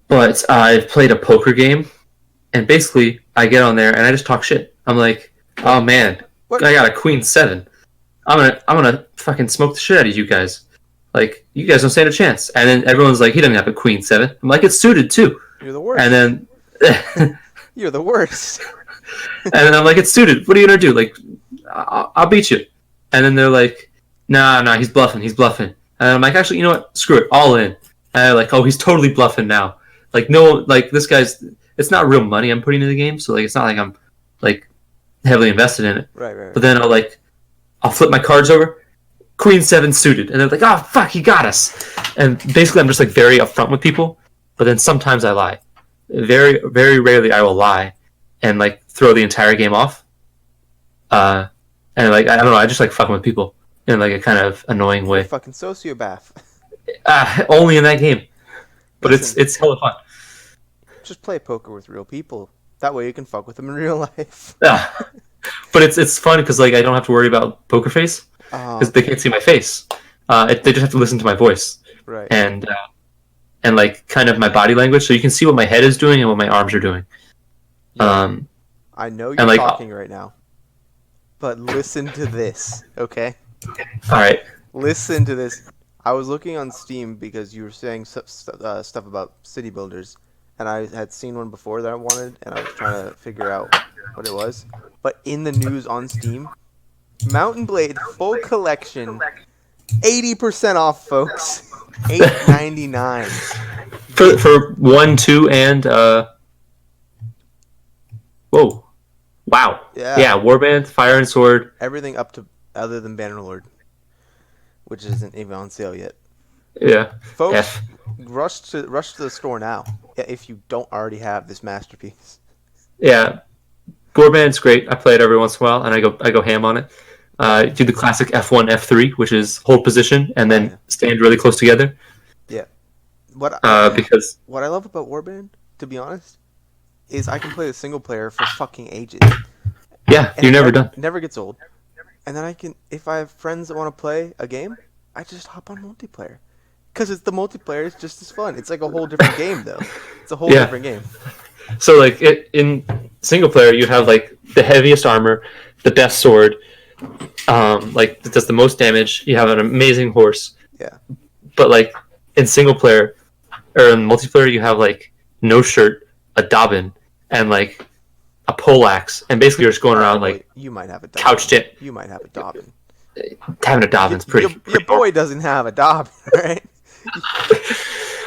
but I've played a poker game, and basically I get on there and I just talk shit. I'm like, oh man, What? I got a queen 7. I'm gonna fucking smoke the shit out of you guys. Like you guys don't stand a chance. And then everyone's like, he doesn't have a queen 7. I'm like, it's suited too. You're the And worst. then You're the worst. and then I'm like, it's suited. What are you gonna do? Like, I'll beat you. And then they're like, nah, he's bluffing. He's bluffing. And I'm like, actually, you know what? Screw it, all in. And they're like, oh, he's totally bluffing now. Like, no, like this guy's. It's not real money I'm putting in the game, so like, it's not like I'm like heavily invested in it. Right, right, But right. then I'll flip my cards over, queen 7 suited, and they're like, oh fuck, he got us. And basically, I'm just like very upfront with people. But then sometimes I lie. Very, very rarely I will lie and like throw the entire game off. Uh, and like I don't know, I just like fucking with people in like a kind of annoying You're a way. fucking sociopath. Only in that game, but Listen, it's hella fun. just play poker with real people. That way you can fuck with them in real life. Uh, but it's fun because like I don't have to worry about poker face Oh, because they can't see my face. They just have to listen to my voice right. and like kind of my body language, so you can see what my head is doing and what my arms are doing. Yeah. Um, I know and you're like talking right now, but listen to this, okay? all right, Listen to this. I was looking on Steam because you were saying stuff about city builders, and I had seen one before that I wanted, and I was trying to figure out what it was. But in the news on Steam, Mountain Blade full collection, 80% off, folks. $8.99. for 1, 2, and whoa, wow, Yeah, yeah, Warband, Fire and Sword, everything up to other than Bannerlord, which isn't even on sale yet. yeah, Folks, F. rush to the store now if you don't already have this masterpiece. Yeah, Warband's great. I play it every once in a while, and I go ham on it. Do the classic F1, F3, which is hold position and Oh then yeah, stand really close together. yeah. What Because what I love about Warband, to be honest, is I can play the single player for fucking ages, yeah, and you're it never done. never gets old. And then I can, if I have friends that want to play a game, I just hop on multiplayer, because it's the multiplayer is just as fun. It's like a whole different game though. It's a whole Yeah. different game. So like in single player, you have like the heaviest armor, the best sword, like that does the most damage. You have an amazing horse. Yeah. But like in single player or in multiplayer, you have like no shirt, a dobbin, and like a poleaxe, and basically you're just going around like You might have a Dobbin. couch jet. You might have a Dobbin. Having a dobbin's Your pretty boy doesn't have a Dobbin, right?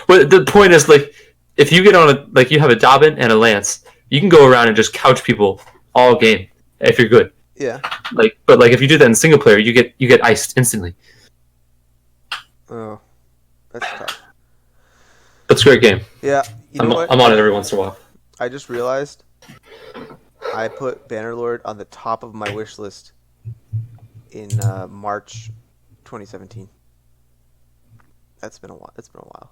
But the point is, like, if you get on a like you have a Dobbin and a Lance, you can go around and just couch people all game if you're good. Yeah. Like, but like if you do that in single player, you get iced instantly. Oh, that's tough. But it's a great game. Yeah. You know what? I'm on it every once in a while. I just realized I put Bannerlord on the top of my wish list in March 2017. That's been a while.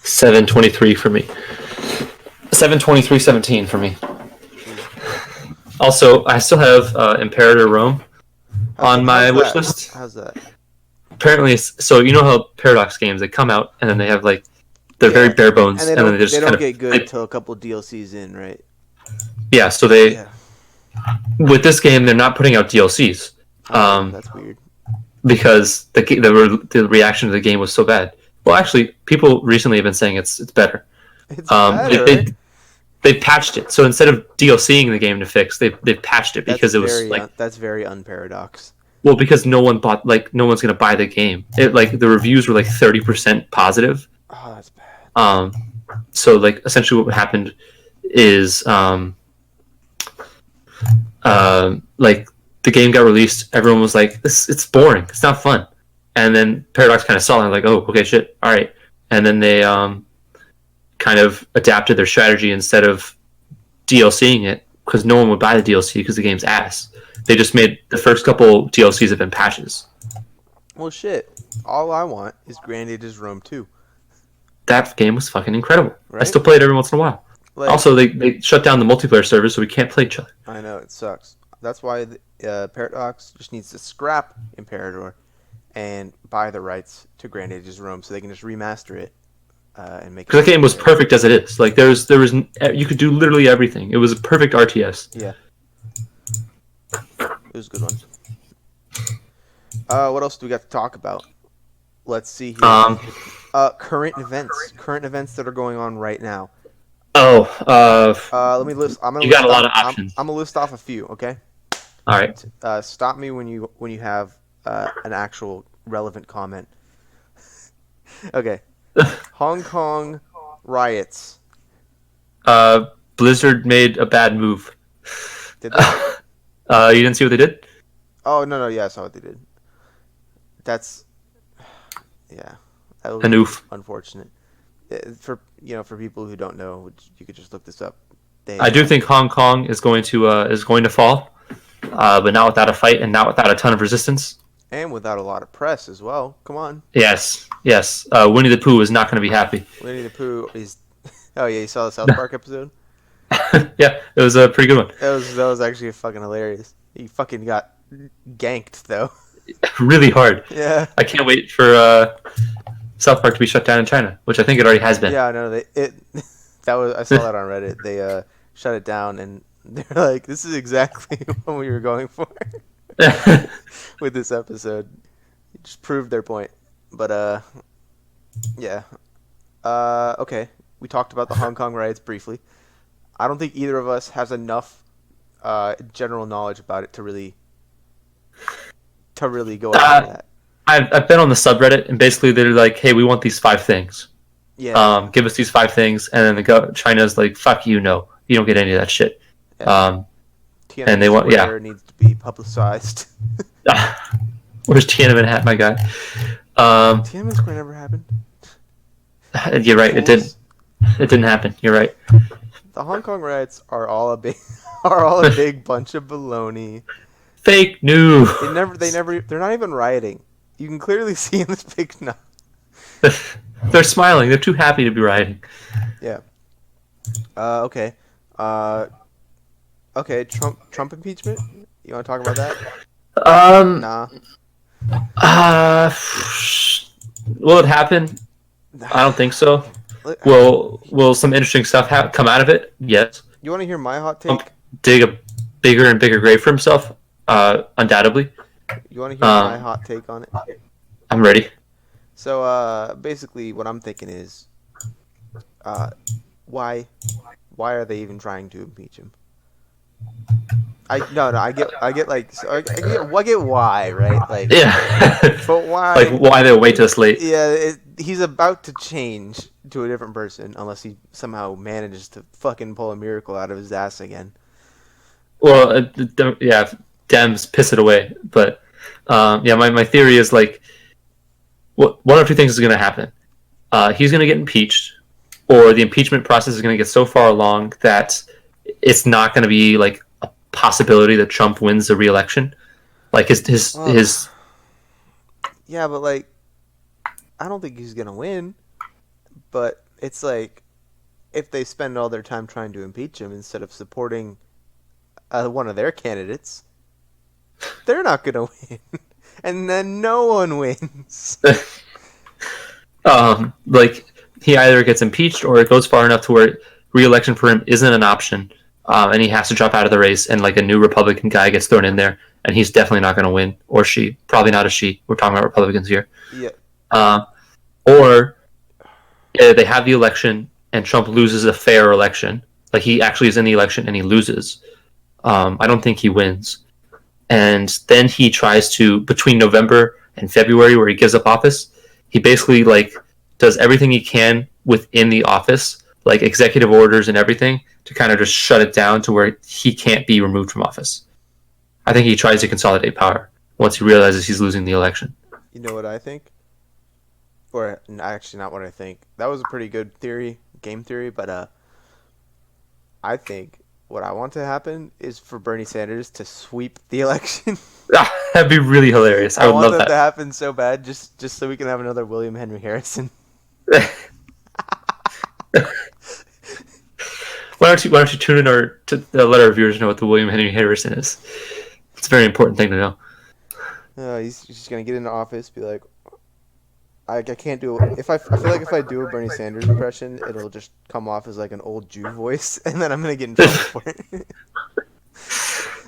723 for me. 723-17 for me. Also, I still have Imperator Rome on my wish that? list. How's that? Apparently, so you know how Paradox games they come out and then they have like they're Yeah. very bare bones And they then don't, they just they don't kind get good of until a couple DLCs in, right? yeah. So they Yeah. with this game they're not putting out DLCs That's weird. because the reaction to the game was so bad. Well, actually, people recently have been saying it's better. It's Um, better. they, they, they patched it. So instead of DLCing the game to fix, they've patched it because it was like that's very unparadox. well because no one bought no one's gonna buy the game. It like the reviews were like 30% positive. Oh, that's bad. So like essentially what happened is like the game got released, everyone was like, it's boring, it's not fun. And then Paradox kind of saw it, like, oh, okay, shit, all right. And then they kind of adapted their strategy instead of DLCing it, because no one would buy the DLC because the game's ass. They just made the first couple DLCs have been patches. Well, shit. All I want is Grand Ages Rome 2. That game was fucking incredible. Right? I still play it every once in a while. Like, also, they shut down the multiplayer server, so we can't play each other. I know, it sucks. That's why Paradox just needs to scrap Imperador and buy the rights to Grand Ages Rome so they can just remaster it and make it. Because the game was perfect as it is. Like there was you could do literally everything. It was a perfect RTS. Yeah, it was a good one. What else do we got to talk about? Let's see here. Current events that are going on right now. Let me list. You got a lot of options. I'm gonna list off a few. Okay. All right. Stop me when you have an actual relevant comment. Okay. Hong Kong riots. Blizzard made a bad move. Did they? You didn't see what they did? Oh no, yeah, I saw what they did. That's yeah. That was An oof. Unfortunate. For people who don't know, you could just look this up. I do think Hong Kong is going to fall, but not without a fight and not without a ton of resistance. And without a lot of press as well. Come on. Yes. Winnie the Pooh is not going to be happy. Winnie the Pooh is. Oh yeah, you saw the South Park episode? Yeah, it was a pretty good one. That was actually fucking hilarious. He fucking got ganked though. Really hard. Yeah. I can't wait for South Park to be shut down in China, which I think it already has been. Yeah, no, I saw that on Reddit. They shut it down and they're like, this is exactly what we were going for with this episode. It just proved their point. But yeah. Okay. We talked about the Hong Kong riots briefly. I don't think either of us has enough general knowledge about it to really go into that. I've been on the subreddit, and basically they're like, "Hey, we want these 5 things. Yeah. Give us these 5 things," and then China's like, "Fuck you, no, you don't get any of that shit." Yeah. And they want needs to be publicized. Where's Tiananmen hat, my guy? Tiananmen Square never happened. You're right. It didn't. It didn't happen. You're right. The Hong Kong riots are all a big bunch of baloney. Fake news. They're not even rioting. You can clearly see in this big no. They're smiling. They're too happy to be rioting. Yeah. Okay. Okay. Trump impeachment. You want to talk about that? Nah. Will it happen? I don't think so. Will some interesting stuff come out of it? Yes. You want to hear my hot take? Trump dig a bigger and bigger grave for himself. Undoubtedly. You want to hear my hot take on it? I'm ready. So basically, what I'm thinking is, why are they even trying to impeach him? I get why, right? Like, yeah. But why? Like, why they wait this late? Yeah, he's about to change to a different person unless he somehow manages to fucking pull a miracle out of his ass again. Well, yeah, Dems piss it away. But yeah, my theory is like, one of 2 things is going to happen. He's going to get impeached, or the impeachment process is going to get so far along that it's not going to be like a possibility that Trump wins the re-election. Like his. Yeah, but like, I don't think he's going to win. But it's like, if they spend all their time trying to impeach him instead of supporting one of their candidates, they're not going to win. And then no one wins. Like, he either gets impeached or it goes far enough to where re-election for him isn't an option, and he has to drop out of the race, and like a new Republican guy gets thrown in there, and he's definitely not going to win, or she, probably not a she. We're talking about Republicans here. Yeah. Or they have the election and Trump loses a fair election, Like he actually is in the election and he loses. I don't think he wins. And then he tries to, between November and February, where he gives up office, he basically like does everything he can within the office, like executive orders and everything, to kind of just shut it down to where he can't be removed from office. I think he tries to consolidate power once he realizes he's losing the election. You know what I think? Or actually, not what I think. That was a pretty good theory, game theory, but I think what I want to happen is for Bernie Sanders to sweep the election. Ah, that'd be really hilarious. I I would want love that to that. happen so bad, just so we can have another William Henry Harrison. Why don't you tune in or to let our viewers know what the William Henry Harrison is? It's a very important thing to know. He's just gonna get into office, be like, I can't do it. I feel like if I do a Bernie Sanders impression, it'll just come off as like an old Jew voice, and then I'm gonna get in trouble for it.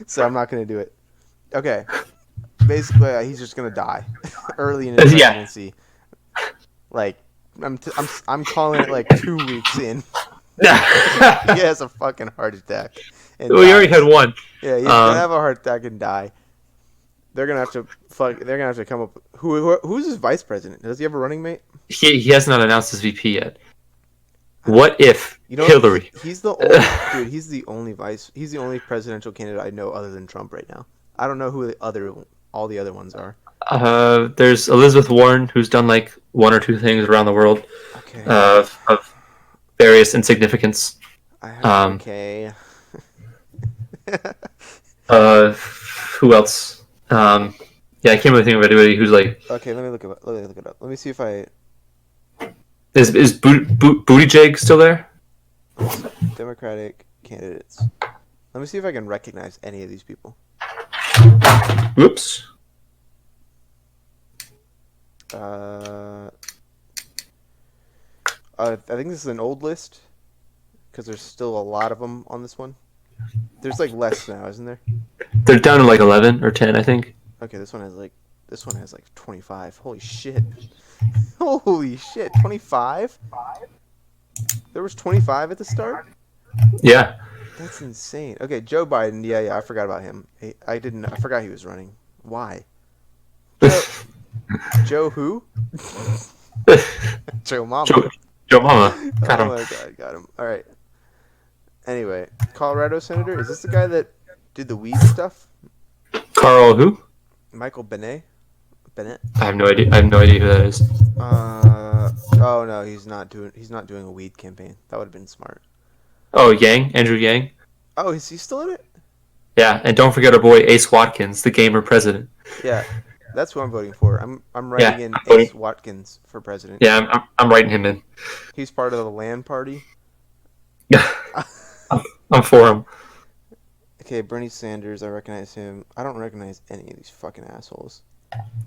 So I'm not gonna do it. Okay, basically, he's just gonna die early in his Yeah. presidency. Like, I'm calling it like 2 weeks in. He has a fucking heart attack. And We already dies. had one. Yeah, he's gonna have a heart attack and die. They're gonna have to They're gonna have to come up. Who's his vice president? Does he have a running mate? He has not announced his VP yet. What if You know, Hillary? He's the only dude. He's the only He's the only presidential candidate I know other than Trump right now. I don't know who all the other ones are. There's Elizabeth Warren, who's done like one or two things around the world Okay. of various insignificance. Okay. Who else? Yeah, I can't really think of anybody who's like. Okay, let me look it up. Let me see if I Is Buttigieg still there? Democratic candidates. Let me see if I can recognize any of these people. Whoops. I think this is an old list because there's still a lot of them on this one. There's like less now, isn't there? They're down to like 11 or 10, I think. Okay, this one has like 25. Holy shit. Holy shit, 25? There was 25 at the start? Yeah. That's insane. Okay, Joe Biden. Yeah, I forgot about him. I forgot he was running. Why? Joe who? Joe Mama. Joe Mama. Got him. Oh my god, got him. All right. Anyway, Colorado senator. Is this the guy that did the weed stuff? Carl who? Michael Bennett. I have no idea. I have no idea who that is. Oh no, he's not doing a weed campaign. That would have been smart. Oh, Andrew Yang. Oh, is he still in it? Yeah, and don't forget our boy Ace Watkins, the gamer president. Yeah, that's who I'm voting for. I'm writing in Ace Watkins for president. Yeah, I'm writing him in. He's part of the Land Party. Yeah, I'm for him. Okay, Bernie Sanders. I recognize him. I don't recognize any of these fucking assholes.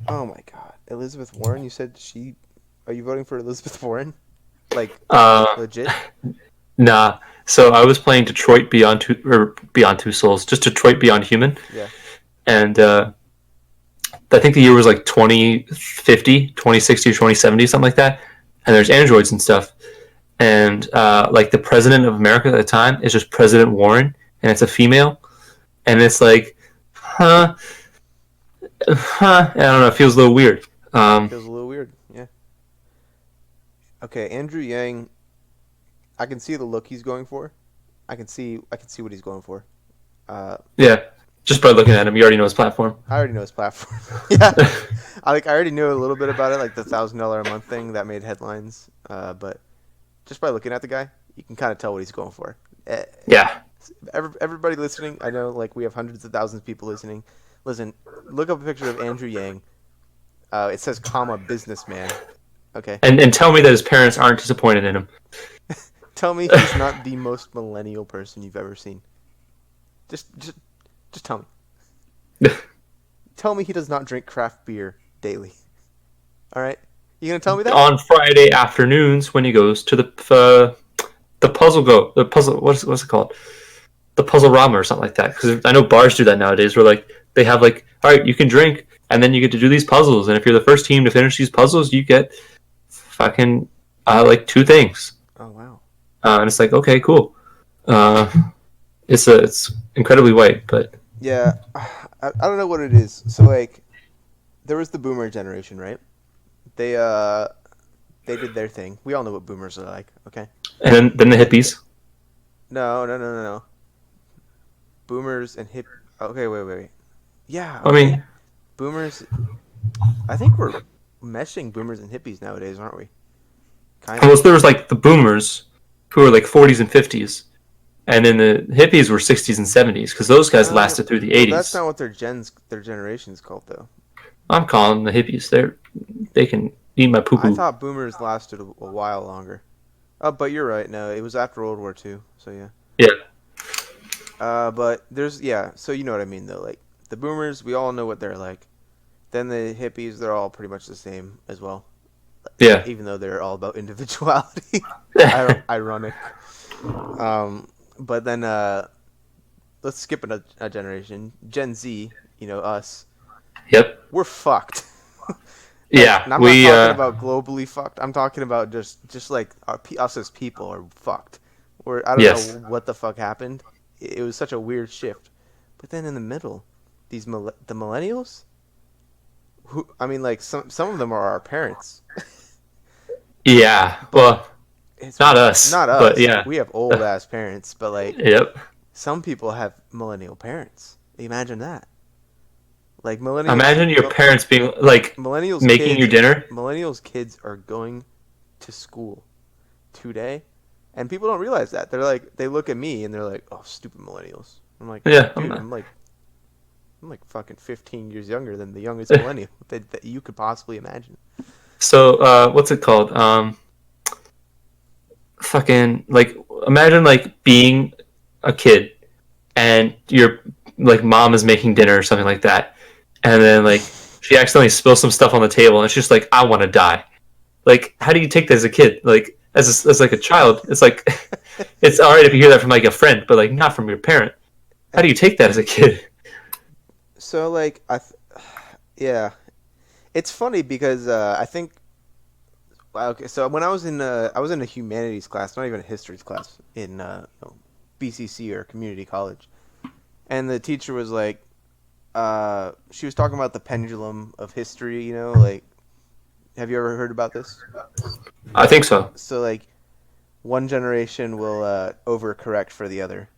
Oh my god, Elizabeth Warren. You said she. Are you voting for Elizabeth Warren? Like legit? Nah. So I was playing Detroit Beyond Two Souls, just Detroit Beyond Human. Yeah. And I think the year was like 2050, 2060, or 2070, something like that. And there's androids and stuff. And like the president of America at the time is just President Warren, and it's a female. And it's like, I don't know. It feels a little weird. Feels a little weird. Yeah. Okay, Andrew Yang. I can see the look he's going for. I can see what he's going for. Yeah, just by looking at him, you already know his platform. I already know his platform. Yeah, I already knew a little bit about it, like the $1,000 a month thing that made headlines. But just by looking at the guy, you can kind of tell what he's going for. Yeah. Everybody listening, I know like we have hundreds of thousands of people listening. Listen, look up a picture of Andrew Yang. It says, businessman. Okay. And tell me that his parents aren't disappointed in him. Tell me he's not the most millennial person you've ever seen. Just tell me. Tell me he does not drink craft beer daily. All right, you gonna tell me that? On Friday afternoons when he goes to the puzzle. What's it called? The Puzzle Rama or something like that. Because I know bars do that nowadays. Where like they have like, all right, you can drink, and then you get to do these puzzles. And if you're the first team to finish these puzzles, you get fucking like 2 things. Oh wow. And it's like, okay, cool. Uh, it's incredibly white, but Yeah, I don't know what it is. So like, there was the boomer generation, right? They uh they did their thing. We all know what boomers are like, okay? and then the hippies. No, no, no, no, no. Boomers and hip. Okay, wait. Yeah, I okay. mean, Boomers. I think we're meshing boomers and hippies nowadays, aren't we? Kind of. almost there was like the boomers who were like 40s and 50s, and then the hippies were 60s and 70s because those guys lasted through the Well, that's 80s. not what their generation's called though. I'm calling them the hippies. They can eat my poo I poo. thought boomers lasted a while longer. Oh, but you're right. No, it was after World War II. So yeah. Yeah, But there's yeah. So you know what I mean though. Like the boomers, we all know what they're like. Then the hippies, they're all pretty much the same as well. yeah. Even though they're all about individuality. Ironic. But then let's skip a generation. Gen Z, us, Yep. we're fucked. Like, Yeah. and I'm not We talking about globally fucked. I'm talking about just like us as people are fucked. Or I don't yes. know what the fuck happened. It was such a weird shift. But then in the middle, the millennials, who I mean, like some of them are our parents, Yeah. but Well, it's not us, not but us. yeah. We have old ass parents, but like Yep. some people have millennial parents. Imagine that. Like millennials, Imagine your parents being like millennials making kids, your dinner. millennials kids are going to school today, and people don't realize that. They're like, they look at me and they're like, "Oh, stupid millennials." I'm like, Yeah. dude, I'm like fucking 15 years younger than the youngest millennial that you could possibly imagine. So what's it called? Fucking like imagine like being a kid and your like mom is making dinner or something like that, and then like she accidentally spills some stuff on the table and it's just like I want to die. Like how do you take that as a kid? Like as like a child, it's like it's alright if you hear that from like a friend, but like not from your parent. How do you take that as a kid? So like yeah, it's funny because I think okay. So when I was in a humanities class, not even a history class in BCC or community college, and the teacher was like, she was talking about the pendulum of history. Like, have you ever heard about this? I think so. So like, one generation will overcorrect for the other,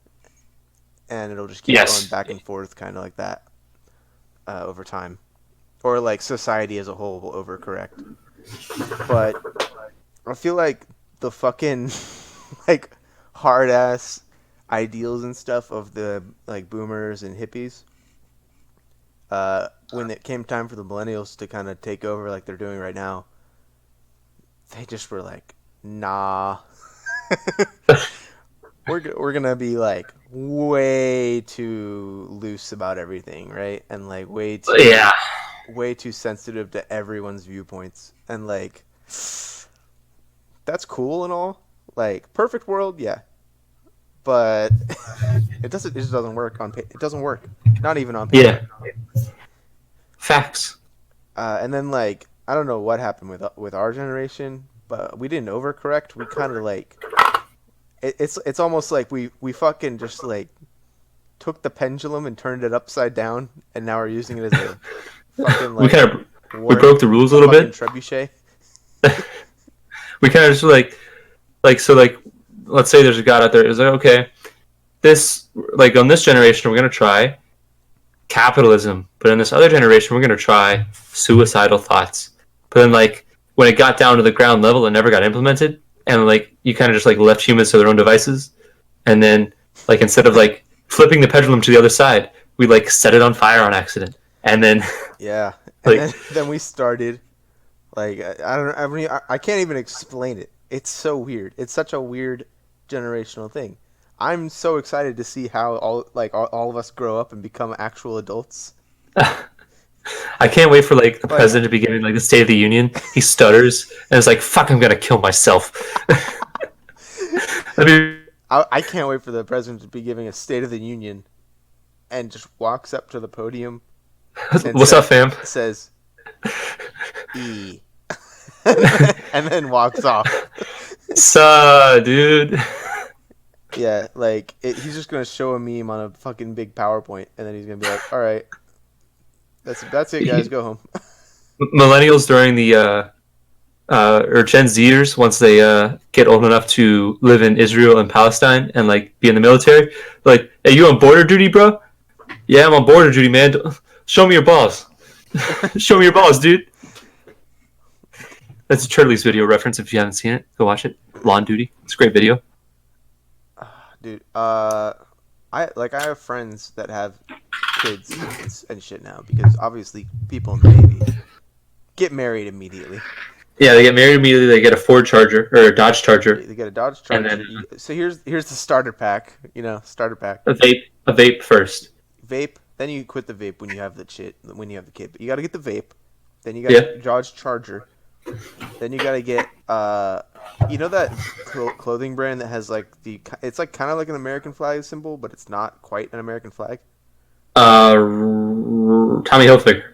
and it'll just keep going Yes. back and forth, kind of like that, over time, or like society as a whole will overcorrect. But I feel like the fucking like hard ass ideals and stuff of the like boomers and hippies, when it came time for the millennials to kind of take over like they're doing right now, they just were like, nah. We're gonna be like way too loose about everything, right? And like Yeah. way too sensitive to everyone's viewpoints. And like that's cool and all. Like perfect world, yeah. But it just doesn't work on it doesn't work. Not even on paper. Yeah. Facts. And then like I don't know what happened with our generation, but we didn't overcorrect. We kind of like it's almost like we fucking just like took the pendulum and turned it upside down, and now we're using it as a fucking We like kind of we war broke the rules a a little fucking bit. trebuchet. We kind of just like so like let's say there's a god out there is like okay this like on this generation we're gonna try capitalism, but in this other generation we're gonna try suicidal thoughts. But then like when it got down to the ground level, it never got implemented, and like you kind of just like left humans to their own devices, and then like instead of like flipping the pendulum to the other side, we like set it on fire on accident, and then Yeah, and like then we started like I don't know. I mean, I can't even explain it. It's so weird. It's such a weird generational thing. I'm so excited to see how all of us grow up and become actual adults. I can't wait for like the Like president to be giving like the State of the Union. He stutters and it's like, "Fuck, I'm gonna kill myself." I mean, I can't wait for the president to be giving a State of the Union and just walks up to the podium and what's up, fam? says E, and then walks off. Dude. Yeah, like he's just gonna show a meme on a fucking big PowerPoint, and then he's gonna be like, "All right, that's it, guys. Go home." Millennials during the or Gen Zers once they get old enough to live in Israel and Palestine and like be in the military, like, hey, you on border duty, bro? Yeah, I'm on border duty, man. Show me your balls. Show me your balls, dude. That's a Turtles video reference. If you haven't seen it, go watch it. Lawn duty. It's a great video. Dude, I have friends that have kids and shit now because obviously people in the Navy get married immediately. Yeah, they get married immediately. They get a Ford Charger or a Dodge Charger, They get a Dodge and Charger. then So here's the starter pack. Starter pack. a vape first. Vape. Then you quit the vape when you have the shit. When you have the kid, but you got to get the vape. Then you got Yeah. Dodge Charger. Then you got to get that clothing brand that has like it's like kind of like an American flag symbol, but it's not quite an American flag. Tommy Hilfiger.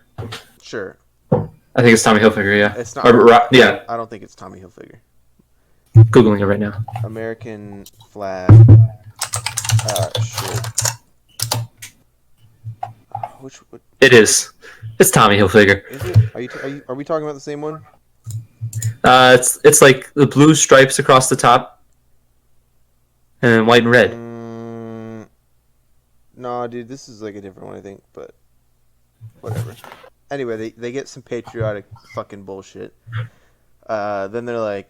Sure. I think it's Tommy Hilfiger. Yeah. It's not. Yeah. I don't think it's Tommy Hilfiger. Googling it right now. American flag shirt. Which It is. It's Tommy Hilfiger. is it? Are we talking about the same one? It's like the blue stripes across the top, and white and red. No, dude, this is like a different one, I think, but whatever. Anyway, they get some patriotic fucking bullshit. Then they're like,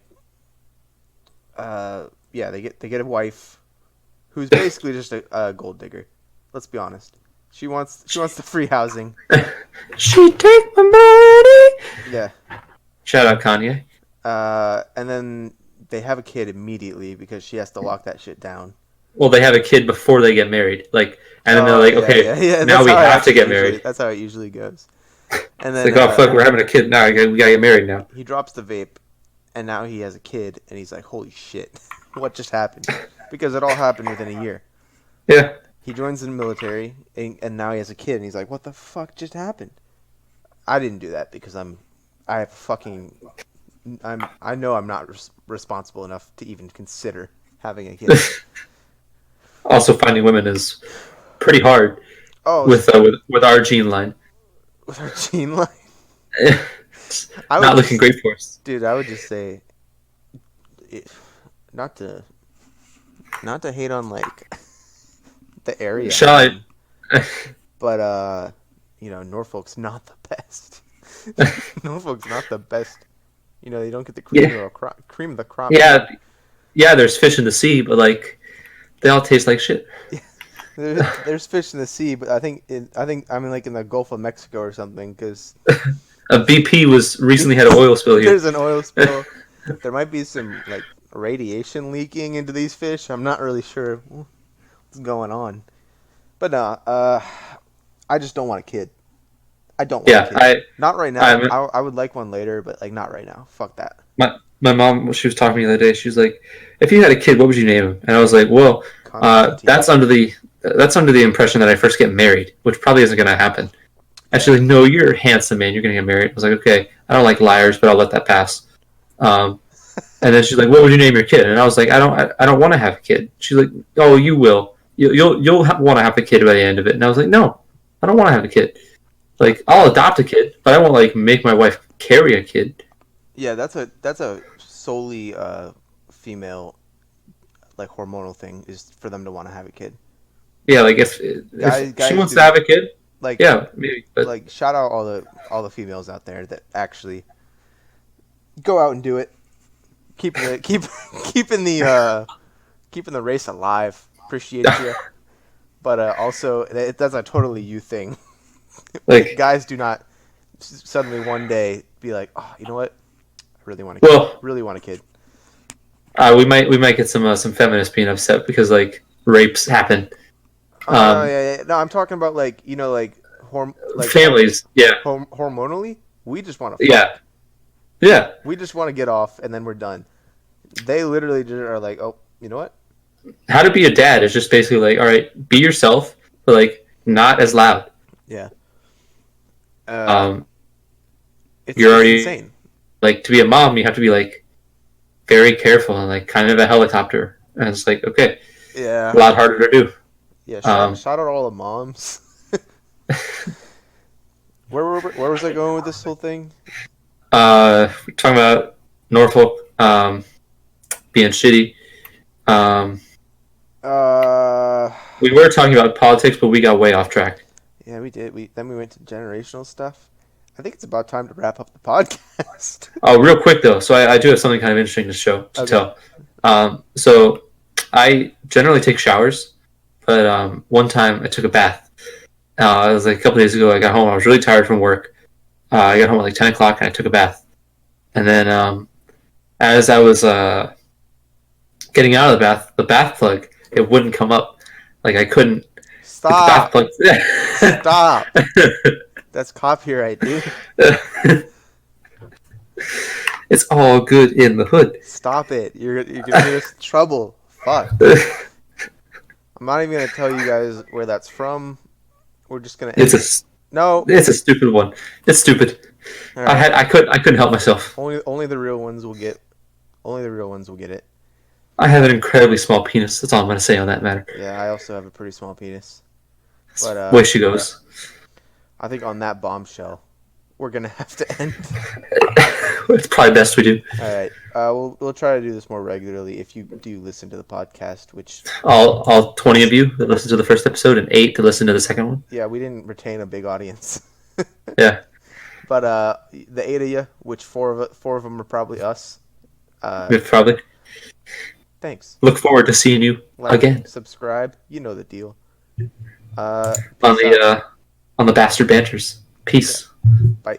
yeah, they get a wife who's basically just a gold digger. Let's be honest. She wants the free housing. She take my money. Yeah. Shout out Kanye. And then they have a kid immediately because she has to lock that shit down. Well, they have a kid before they get married, like, and then they're like, okay, now we have to get married. That's how it usually goes. And It's then like, oh fuck, we're having a kid now. We gotta get married now. he drops the vape, and now he has a kid, and he's like, holy shit, what just happened? Because it all happened within a year. Yeah. He joins the military, and now he has a kid, and he's like, what the fuck just happened? I didn't do that because I know I'm not responsible enough to even consider having a kid. Also, finding women is pretty hard. Oh, with our gene line. with our gene line, Not looking great for us. dude. I would just say, not to hate on like the area, Shine. but Norfolk's not the best. Norfolk's not the best. They don't get the cream of the crop. Yeah. There's fish in the sea, but like they all taste like shit. There's fish in the sea, but I think I'm like in the Gulf of Mexico or something because A BP was recently had an oil spill here. there's an oil spill. There might be some like radiation leaking into these fish. I'm not really sure what's going on, but I just don't want a kid. I don't want a kid. Not right now. I would like one later, but like not right now. Fuck that. My mom, she was talking to me the other day. She was like, "If you had a kid, what would you name him?" And I was like, "Well, that's under the impression that I first get married, which probably isn't going to happen." And she's like, "No, you're a handsome man. You're going to get married." I was like, "Okay, I don't like liars, but I'll let that pass." And then she's like, "What would you name your kid?" And I was like, "I don't want to have a kid." She's like, "Oh, you will. You'll want to have a kid by the end of it." And I was like, "No, I don't want to have a kid. Like, I'll adopt a kid, but I won't like make my wife carry a kid." Yeah, that's a solely female like hormonal thing is for them to want to have a kid. Yeah, like if Guys she wants to have a kid, like yeah, maybe. But like shout out all the females out there that actually go out and do it. Keeping the race alive. Appreciate you. But also that's a totally you thing. like, Guys do not suddenly one day be like, "Oh, you know what? I really want a kid." well, Really want a kid. we might get some feminists being upset because like rapes happen. Yeah. No, I'm talking about like like Families, yeah, hormonally, we just want to yeah. we just want to get off and then we're done. They literally just are like, "Oh, you know what? How to be a dad is just basically like, all right, be yourself, but like not as loud. Yeah." It's You're already insane. like, to be a mom, you have to be like very careful and like kind of a helicopter. And it's like, okay, A Yeah. lot harder to do. Yeah. Um, Shout out all the moms. Where was I going with this whole thing? we're talking about Norfolk being shitty. Um, Uh, we were talking about politics, but we got way off track. yeah, we did. We went to generational stuff. I think it's about time to wrap up the podcast. Oh, real quick though, so I do have something kind of interesting to show to Okay. tell. So I generally take showers, but one time I took a bath. It was like a couple days ago. I got home. I was really tired from work. I got home at like 10 o'clock, and I took a bath. And then as I was getting out of the bath plug, it wouldn't come up. Like I couldn't get the bath Stop. plug. Stop. That's copyright, dude. It's all good in the hood. Stop it. You're gonna get us in trouble. Fuck. I'm not even gonna tell you guys where that's from. We're just gonna end It's it. a No. it's a stupid one. It's stupid. All right. I couldn't help myself. Only the real ones will get. Only the real ones will get it. I have an incredibly small penis. That's all I'm going to say on that matter. Yeah, I also have a pretty small penis. That's But the way she goes. I think on that bombshell, we're gonna have to end. It's probably best we do. All right. We'll try to do this more regularly if you do listen to the podcast. Which All 20 of you that listened to the first episode and 8 to listen to the second one. yeah, we didn't retain a big audience. Yeah. But the 8 of you, which four of them are probably us. We probably Thanks. look forward to seeing you Like, again subscribe. You know the deal. on Peace out. the Bastard Banters. Peace. Bye.